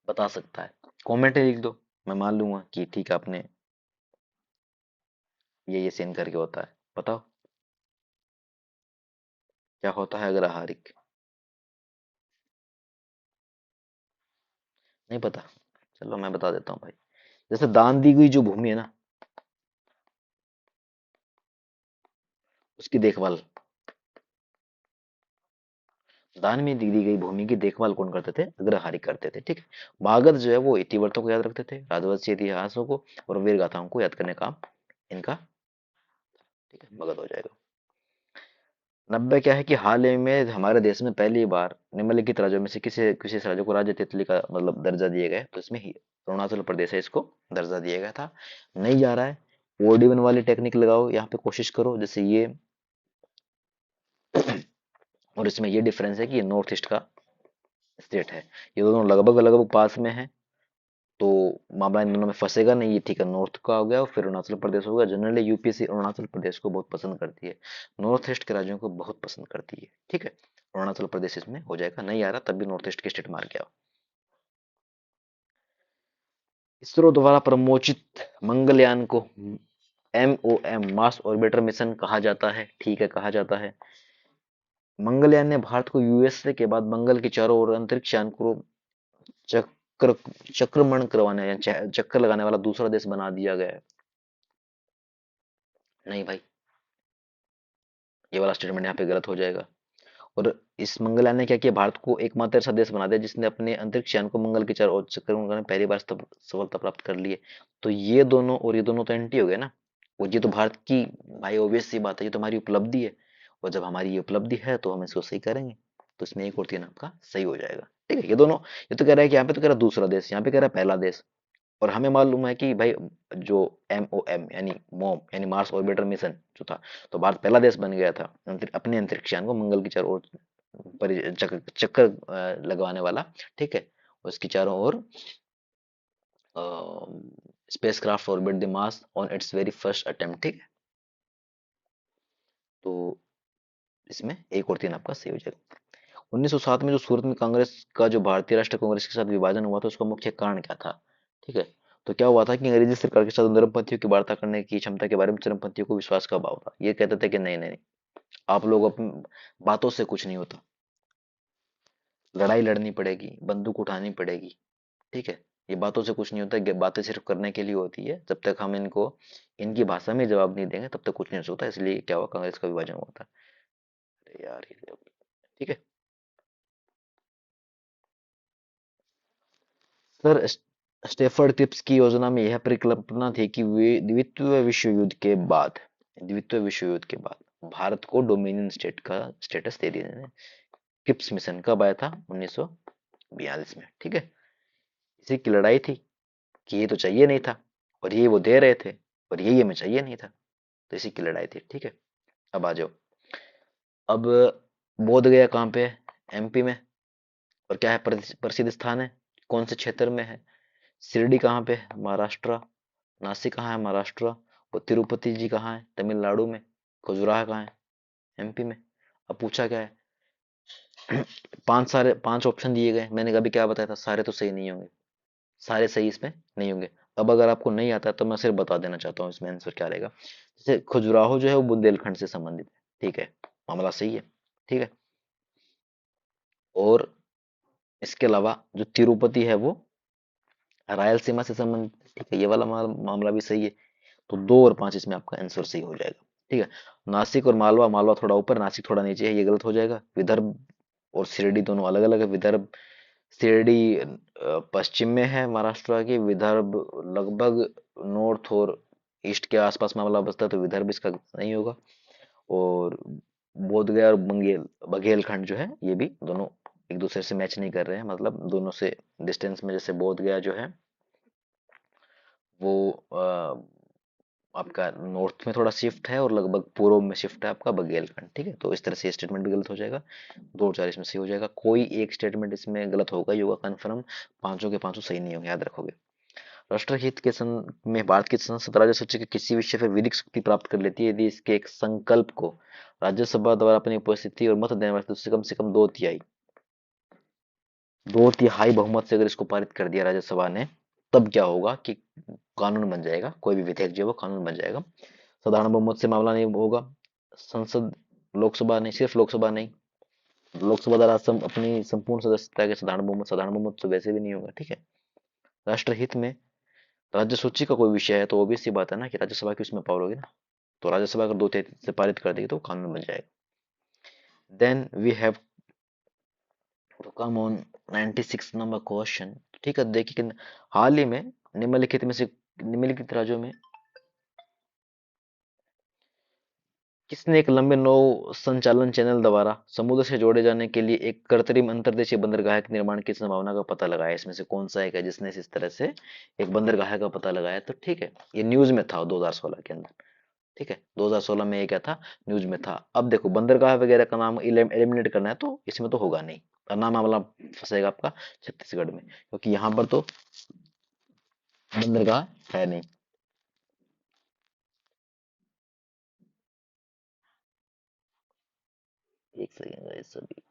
बता सकता है, कमेंट में लिख दो, मैं मान लूंगा कि ठीक है, आपने ये सीन करके होता है। बताओ क्या होता है अगर आहारिक? नहीं पता? चलो मैं बता देता हूँ भाई। जैसे दान दी गई जो भूमि है ना, उसकी देखभाल, दान में दी दी गई भूमि की देखभाल कौन करते थे? अग्रहारी करते थे, ठीक है। भागवत जो है वो इतिवृत्तों को याद रखते थे, राजवंशीय इतिहासों को और वीर गाथाओं को याद करने का काम इनका, ठीक है, मगध हो जाएगा। 90 क्या है कि हाल ही में हमारे देश में पहली बार निम्नलिखित राज्यों में से किसी किसी राज्य को राज्य तितली का मतलब दर्जा दिया गया है, तो इसमें ही अरुणाचल प्रदेश है, इसको दर्जा दिया गया था। नहीं जा रहा है, ओडी वन वाली टेक्निक लगाओ, यहाँ पे कोशिश करो, जैसे ये और इसमें ये डिफरेंस है कि ये नॉर्थ ईस्ट का स्टेट है, ये दोनों लगभग लगभग पास में है, तो मामला इन दोनों में फंसेगा नहीं, ये ठीक है, नॉर्थ का हो गया और फिर अरुणाचल प्रदेश हो गया। जनरली यूपीएससी अरुणाचल प्रदेश को बहुत पसंद करती है, नॉर्थ ईस्ट के राज्यों को बहुत पसंद करती है, ठीक है। अरुणाचल प्रदेश इसमें हो जाएगा, नहीं आ रहा तब भी नॉर्थ ईस्ट के स्टेट मार के आओ। इसरो द्वारा प्रमोचित मंगलयान को MOM मार्स ऑर्बिटर मिशन कहा जाता है, ठीक है, कहा जाता है। मंगलयान ने भारत को यूएसए के बाद मंगल के चारों ओर अंतरिक्ष यान को चक्र चक्रमण करवाने या चक्कर लगाने वाला दूसरा देश बना दिया गया है। नहीं भाई, ये वाला स्टेटमेंट यहाँ पे गलत हो जाएगा। और इस मंगलयान ने क्या किया, भारत को एकमात्र ऐसा देश बना दिया जिसने अपने अंतरिक्ष यान को मंगल के चारों ओर चक्कर में पहली बार सफलता प्राप्त कर ली है। तो ये दोनों और ये दोनों तो एंटी हो गए ना, और ये तो भारत की, भाई ऑब्वियस सी बात है, ये तो हमारी उपलब्धि है, और जब हमारी ये उपलब्धि है तो हम इसको सही करेंगे, तो इसमें एक और तीन आपका सही हो जाएगा, ठीक है। ये दोनों, ये तो कह रहा है कि यहाँ पे तो कह रहा है दूसरा देश, यहाँ पे कह रहा है पहला देश, और हमें मालूम है कि भाई जो MOM यानी मोम यानी मार्स ऑर्बिटर मिशन जो था, तो भारत पहला देश बन गया था अपने अंतरिक्ष यान को मंगल की चारों ओर चक्कर चक्कर लगवाने वाला, ठीक है। उसकी चारों ओर spacecraft orbit the Mars on its very first attempt, ठीक है। तो इसमें एक और तीन आपका सही हो जाएगा। 1907 में जो सूरत में कांग्रेस का जो भारतीय राष्ट्रीय कांग्रेस के साथ विभाजन हुआ था, उसका मुख्य कारण क्या था? ठीक है, तो क्या हुआ था कि अंग्रेजी सरकार के साथ धर्मपंथियों की वार्ता करने की क्षमता के बारे में चरमपंथियों को विश्वास का अभाव था। ये कहते थे कि नहीं नहीं नहीं, आप लोग अपनी बातों से कुछ नहीं होता, लड़ाई लड़नी पड़ेगी, बंदूक उठानी पड़ेगी। ठीक है, ये बातों से कुछ नहीं होता, बातें सिर्फ करने के लिए होती है। जब तक हम इनको इनकी भाषा में जवाब नहीं देंगे तब तक कुछ नहीं हो सकता। इसलिए क्या हुआ, कांग्रेस का विभाजन हुआ था। अरे यार ठीक है सर। स्टेफर्ड क्रिप्स की योजना में यह परिकल्पना थी कि वे द्वितीय विश्व युद्ध के बाद, द्वितीय विश्व युद्ध के बाद भारत को डोमिनियन स्टेट का स्टेटस दे दिया जाए। क्रिप्स मिशन कब आया था? 1942 में। ठीक है, इसी की लड़ाई थी कि ये तो चाहिए नहीं था और ये वो दे रहे थे, और ये हमें चाहिए नहीं था, तो इसी की लड़ाई थी। ठीक है, अब आ जाओ। अब बोध गया कहाँ पे है? एमपी में। और क्या है, प्रसिद्ध स्थान है, कौन से क्षेत्र में है? शिरडी कहाँ पे है? महाराष्ट्र। नासिक कहाँ है? महाराष्ट्र। और तिरुपति जी कहाँ है? तमिलनाडु में। खजुराहो कहाँ है? एमपी में। अब पूछा क्या है, पांच ऑप्शन दिए गए, मैंने कभी क्या बताया था, सारे तो सही नहीं होंगे, सारे सही इसमें नहीं होंगे। अब अगर आपको नहीं आता तो मैं सिर्फ बता देना चाहता हूँ इसमें आंसर क्या रहेगा। जैसे खजुराहो जो है वो बुंदेलखंड से संबंधित है। ठीक है, मामला सही है। ठीक है, और इसके अलावा जो तिरुपति है वो रायलसीमा से संबंधित है। ठीक है, ये वाला मामला भी सही है। तो 2 और 5 इसमें आपका आंसर सही हो जाएगा। ठीक है, नासिक और मालवा, मालवा थोड़ा ऊपर, नासिक थोड़ा नीचे है, ये गलत हो जाएगा। विदर्भ और शिरडी दोनों अलग अलग है। विदर्भ, शिरडी पश्चिम में है महाराष्ट्र के, विदर्भ लगभग नॉर्थ और ईस्ट के आसपास मामला बसता है, तो विदर्भ इसका नहीं होगा। और बोध गया और बघेलखंड जो है ये भी दोनों एक दूसरे से मैच नहीं कर रहे हैं, मतलब दोनों से डिस्टेंस में, जैसे बोध गया जो है वो आपका नॉर्थ में थोड़ा शिफ्ट है और लगभग पूर्व में शिफ्ट है आपका बघेलखंड। ठीक है, तो इस तरह से स्टेटमेंट भी गलत हो जाएगा। 2 और 4 इसमें सही हो जाएगा, कोई एक स्टेटमेंट इसमें गलत होगा ही होगा कन्फर्म। पांचों के पांचों सही नहीं होंगे, याद रखोगे। राष्ट्रहित के में भारत की संसद राज्य सचिव के किसी विषय पर विधिक शक्ति प्राप्त कर लेती है यदि इसके एक संकल्प को राज्यसभा द्वारा अपनी उपस्थिति और मत देने वाले से कम 2 तिहाई बहुमत से अगर इसको पारित कर दिया राज्यसभा ने, तब क्या होगा कि कानून बन जाएगा, कोई भी विधेयक जो है वो कानून बन जाएगा। साधारण बहुमत से मामला नहीं होगा। संसद, लोकसभा नहीं, सिर्फ लोकसभा नहीं, लोकसभा द्वारा अपनी संपूर्ण सदस्यता के साधारण बहुमत तो वैसे भी नहीं होगा। ठीक है, राष्ट्रहित में राज्य सूची का कोई विषय है तो obvious सी बात है ना कि राज्यसभा की उसमें पावर होगी ना, तो राज्यसभा अगर 2/3 से पारित कर देगी तो कानून बन जाएगा। Then we have to come on 96 number question. ठीक है, देखिए कि हाल ही में निम्नलिखित राज्यों में किसने एक लंबे नौ संचालन चैनल द्वारा समुद्र से जोड़े जाने के लिए एक कृत्रिम अंतर्देशीय बंदरगाह के निर्माण की संभावना का पता लगाया? इसमें से कौन सा एक है जिसने इस तरह से एक बंदरगाह का पता लगाया? तो ठीक है, ये न्यूज में था 2016 के अंदर। ठीक है, 2016 में ये क्या था, न्यूज में था। अब देखो, बंदरगाह वगैरह का नाम एलिमिनेट करना है तो इसमें तो होगा नहीं, और ना मामला फंसेगा आपका छत्तीसगढ़ में, क्योंकि यहाँ पर तो बंदरगाह है नहीं। एक सेकेंड गाइस, अभी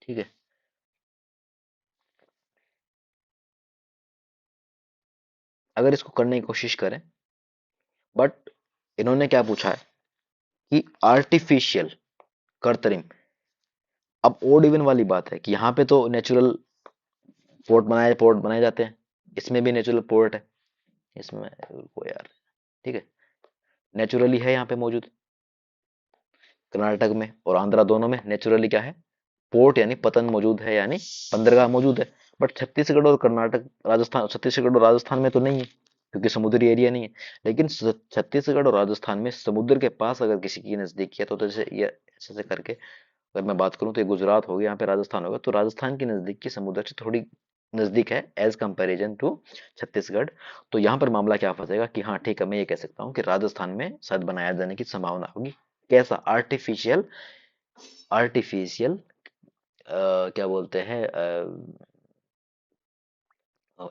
ठीक है। अगर इसको करने की कोशिश करें, बट इन्होंने क्या पूछा है कि आर्टिफिशियल, कृत्रिम। अब ओड इवन वाली बात है कि यहाँ पे तो नेचुरल पोर्ट बनाए जाते हैं, इसमें भी नेचुरल पोर्ट है, इसमें रुको यार। ठीक है, नेचुरली है यहाँ पे मौजूद, कर्नाटक में और आंध्रा दोनों में नेचुरली क्या है, पोर्ट यानी पतन मौजूद है, यानी बंदरगाह मौजूद है। बट छत्तीसगढ़ और कर्नाटक, राजस्थान, छत्तीसगढ़ और राजस्थान में तो नहीं है, क्योंकि समुद्री एरिया नहीं है। लेकिन छत्तीसगढ़ और राजस्थान में समुद्र के पास अगर किसी की नजदीकी है तो जैसे ये ऐसे से करके अगर मैं बात करूं तो ये गुजरात हो गया, यहाँ पे राजस्थान होगा, तो राजस्थान की नजदीकी समुद्र से थोड़ी नजदीक है एज कंपेरिजन टू छत्तीसगढ़। तो यहाँ पर मामला क्या फंसेगा कि हाँ ठीक है, मैं ये कह सकता हूँ कि राजस्थान में शायद बनाया जाने की संभावना होगी। कैसा? आर्टिफिशियल, आर्टिफिशियल क्या बोलते हैं,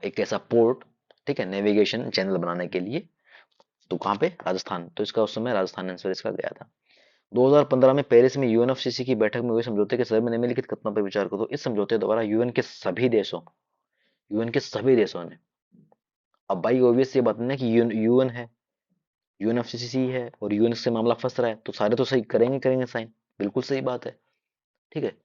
एक ऐसा पोर्ट, ठीक है, नेविगेशन चैनल बनाने के लिए। तो कहाँ पे? राजस्थान। तो इसका उस समय राजस्थान आंसर इसका गया था। 2015 में पेरिस में यूएनएफसीसी की बैठक में हुए समझौते के संदर्भ में निम्नलिखित कथनों पर विचार करो। इस समझौते द्वारा यूएन के सभी देशों ने, अब भाई ऑब्वियस ये बात नहीं कि यूएन है, यूएनएफसीसी है और यूएन से मामला फंस रहा है, तो सारे तो सही करेंगे करेंगे साइन, बिल्कुल सही बात है। ठीक है।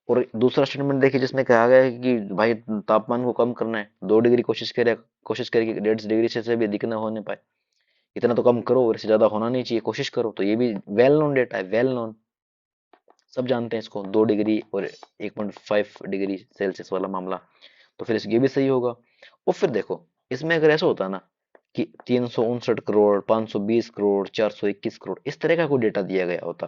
और दूसरा स्टेटमेंट देखिए जिसमें कहा गया है कि भाई तापमान को कम करना है, 2 डिग्री कोशिश करेगी 1.5 डिग्री से भी अधिक ना होने पाए, इतना तो कम करो और इससे ज्यादा होना नहीं चाहिए, कोशिश करो। तो ये भी वेल नोन डेटा है, वेल नोन, सब जानते हैं इसको, 2 डिग्री और 1.5 डिग्री सेल्सियस वाला मामला। तो फिर ये भी सही होगा। और फिर देखो इसमें अगर ऐसा होता ना कि 359 करोड़, 520 करोड़, 421 करोड़, इस तरह का कोई डेटा दिया गया होता,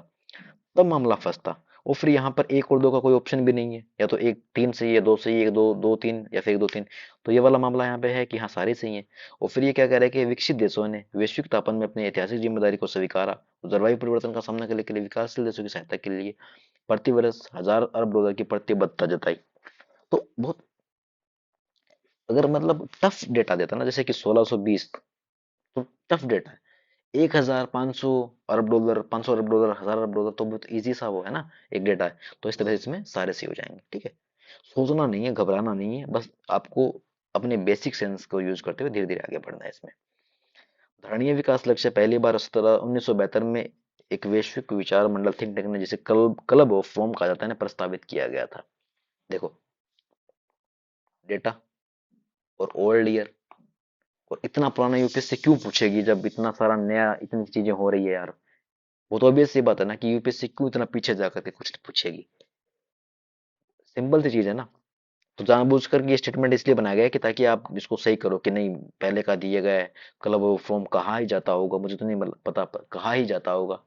तब मामला फंसता। और फिर यहाँ पर एक और दो का कोई ऑप्शन भी नहीं है, या तो एक तीन सही है, दो सही है, दो दो तीन, या फिर एक दो तीन। तो ये वाला मामला यहाँ पे है कि हाँ सारे सही हैं। और फिर ये क्या कह रहा है कि विकसित देशों ने वैश्विक तापन में अपनी ऐतिहासिक जिम्मेदारी को स्वीकारा, जलवायु परिवर्तन का सामना करने के लिए विकासशील देशों की सहायता के लिए प्रति वर्ष 1,000 अरब डॉलर की प्रतिबद्धता जताई। तो बहुत, अगर मतलब टफ डेटा देता ना जैसे कि 1620, तो टफ डेटा है। 1,500 अरब डॉलर, 500 अरब डॉलर, 1,000 अरब डॉलर, तो बहुत इजी सा वो है ना, एक डेटा है। तो इस तरह से इसमें सारे सही हो जाएंगे, ठीक है। सोचना नहीं है, घबराना नहीं है, बस आपको अपने बेसिक सेंस को यूज करते हुए धीरे धीरे आगे बढ़ना है इसमें। धारणीय विकास लक्ष्य पहली बार 1972 में एक वैश्विक विचार मंडल थिंक टैंक ने, जिसे क्लब क्लब ऑफ रोम कहा जाता है ना, प्रस्तावित किया गया था। देखो डेटा और ओल्ड ईयर, और इतना पुराना यूपीएससी क्यों पूछेगी जब इतना सारा नया, इतनी चीजें हो रही है यार। वो तो ऑब्वियस सी बात है ना कि यूपीएससी क्यों इतना पीछे जाकर के कुछ पूछेगी, सिंपल सी चीज है ना। तो जानबूझकर ये स्टेटमेंट इसलिए बनाया गया है कि ताकि आप इसको सही करो कि नहीं, पहले का दिया गया है, क्लब फॉर्म कहाँ ही जाता होगा, मुझे तो नहीं पता कहाँ ही जाता होगा।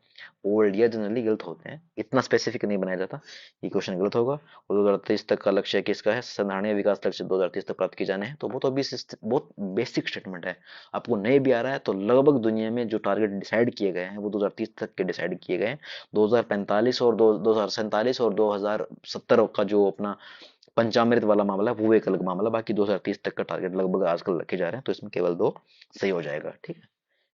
ओल्ड ईयर जनरली गलत होते हैं, इतना स्पेसिफिक नहीं बनाया जाता, ये क्वेश्चन गलत होगा। और 2030 तक का लक्ष्य किसका है, संधारणीय विकास लक्ष्य 2030 तक प्राप्त किए जाने हैं। तो वो तो अभी बहुत बेसिक स्टेटमेंट है, आपको नहीं भी आ रहा है तो लगभग दुनिया में जो टारगेट डिसाइड किए गए हैं वो 2030 तक के डिसाइड किए गए हैं। 2045 और 2047 और 2070 का जो अपना पंचामृत वाला मामला है वो एक अलग मामला, बाकी 2030 तक का टारगेट लगभग आजकल रखे जा रहे हैं, तो इसमें केवल दो सही हो जाएगा, ठीक है।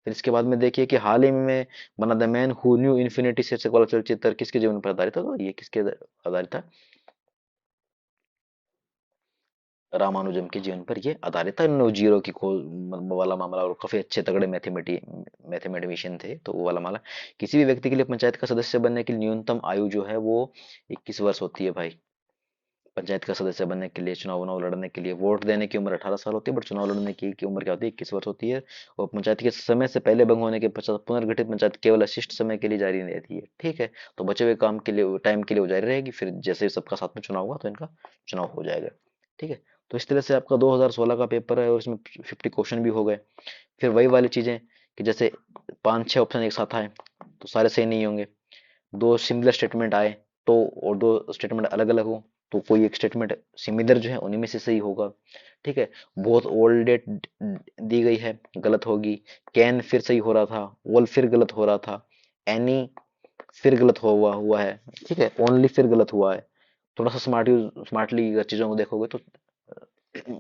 फिर इसके बाद में देखिए कि हाल ही में बना the man who knew infinity शीर्षक वाला चलचित्र किसके जीवन पर आधारित था, तो ये किसके आधारित था, रामानुजम के जीवन पर ये आधारित था। नो जीरो की खोज वाला मामला, और काफी अच्छे तगड़े मैथमेटिशियन थे, तो वो वाला मामला। किसी भी व्यक्ति के लिए पंचायत का सदस्य बनने की न्यूनतम आयु जो है वो 21 वर्ष होती है भाई। पंचायत का सदस्य बनने के लिए, चुनाव उनाव लड़ने के लिए, वोट देने की उम्र 18 साल होती है, बट चुनाव लड़ने की उम्र क्या होती है, 21 वर्ष होती है। और पंचायत के समय से पहले भंग होने के पश्चात पुनर्गठित पंचायत केवल अशिष्ट समय के लिए जारी रहती है, ठीक है। तो बचे हुए काम के लिए, टाइम के लिए वो जारी रहेगी, फिर जैसे ही सबका साथ में चुनाव हुआ तो इनका चुनाव हो जाएगा, ठीक है। तो इस तरह से आपका 2016 का पेपर है और इसमें 50 क्वेश्चन भी हो गए। फिर वही वाली चीजें कि जैसे 5-6 ऑप्शन एक साथ आए तो सारे सही नहीं होंगे, दो सिमिलर स्टेटमेंट आए तो, और दो स्टेटमेंट अलग अलग हो तो कोई एक स्टेटमेंट सिमिलर जो है उन्हीं में से सही होगा, ठीक है। बहुत ओल्ड डेट दी गई है, गलत होगी। कैन फिर सही हो रहा था, ऑल फिर गलत हो रहा था, एनी फिर गलत हुआ हुआ है, ठीक है, ओनली फिर गलत हुआ है। थोड़ा सा स्मार्टली अगर चीजों को देखोगे तो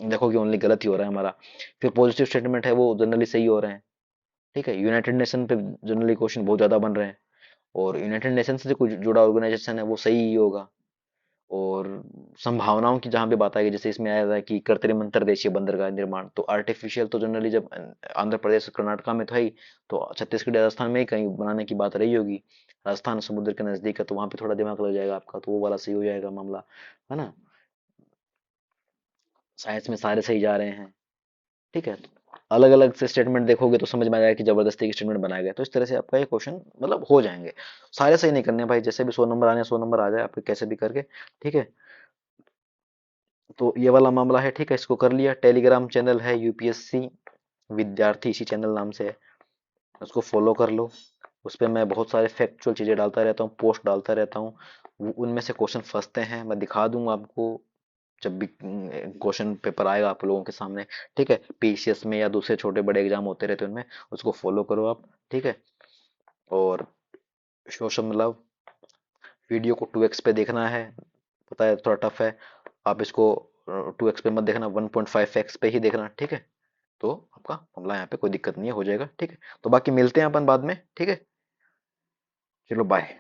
देखोगे ओनली गलत ही हो रहा है हमारा। फिर पॉजिटिव स्टेटमेंट है वो जनरली सही हो रहे हैं, ठीक है। यूनाइटेड नेशन पे जनरली क्वेश्चन बहुत ज्यादा बन रहे हैं, और यूनाइटेड नेशन से कोई जुड़ा ऑर्गेनाइजेशन है वो सही ही होगा। और संभावनाओं की जहां पे बात आएगी, जैसे इसमें आया था कि कृत्रिम अंतर्देशीय बंदरगाह निर्माण, तो आर्टिफिशियल तो जनरली जब आंध्र प्रदेश कर्नाटका में तो है ही, तो छत्तीसगढ़ राजस्थान में ही कहीं बनाने की बात रही होगी। राजस्थान समुद्र के नजदीक है तो वहां पे थोड़ा दिमाग लग जाएगा आपका, तो वो वाला सही हो जाएगा मामला, है ना। साइंस में सारे सही जा रहे हैं, ठीक है। अलग अलग से स्टेटमेंट देखोगे तो समझ में आ जाएगा कि जबरदस्ती की स्टेटमेंट बनाया गया, तो इस तरह से आपका ये क्वेश्चन मतलब हो जाएंगे। सारे सही नहीं करने भाई, जैसे भी 100 नंबर आने 100 नंबर आ जाए आपके कैसे भी करके, ठीक है। तो ये वाला मामला है, ठीक है, इसको कर लिया। टेलीग्राम चैनल है यूपीएससी विद्यार्थी, इसी चैनल नाम से है, उसको फॉलो कर लो। उस पर मैं बहुत सारे फैक्चुअल चीजें डालता रहता हूँ, पोस्ट डालता रहता हूँ। उनमें से क्वेश्चन फंसते हैं, मैं दिखा दूंगा आपको जब भी क्वेश्चन पेपर आएगा आप लोगों के सामने, ठीक है। पीसीएस में या दूसरे छोटे बड़े एग्जाम होते रहते हैं उनमें, उसको फॉलो करो आप, ठीक है। और सोशल मतलब वीडियो को 2x पे देखना है, पता है थोड़ा टफ है, आप इसको 2x पे मत देखना, 1.5x पे ही देखना, ठीक है। तो आपका मामला यहाँ पे कोई दिक्कत नहीं है, हो जाएगा, ठीक है। तो बाकी मिलते हैं अपन बाद में, ठीक है। चलो बाय।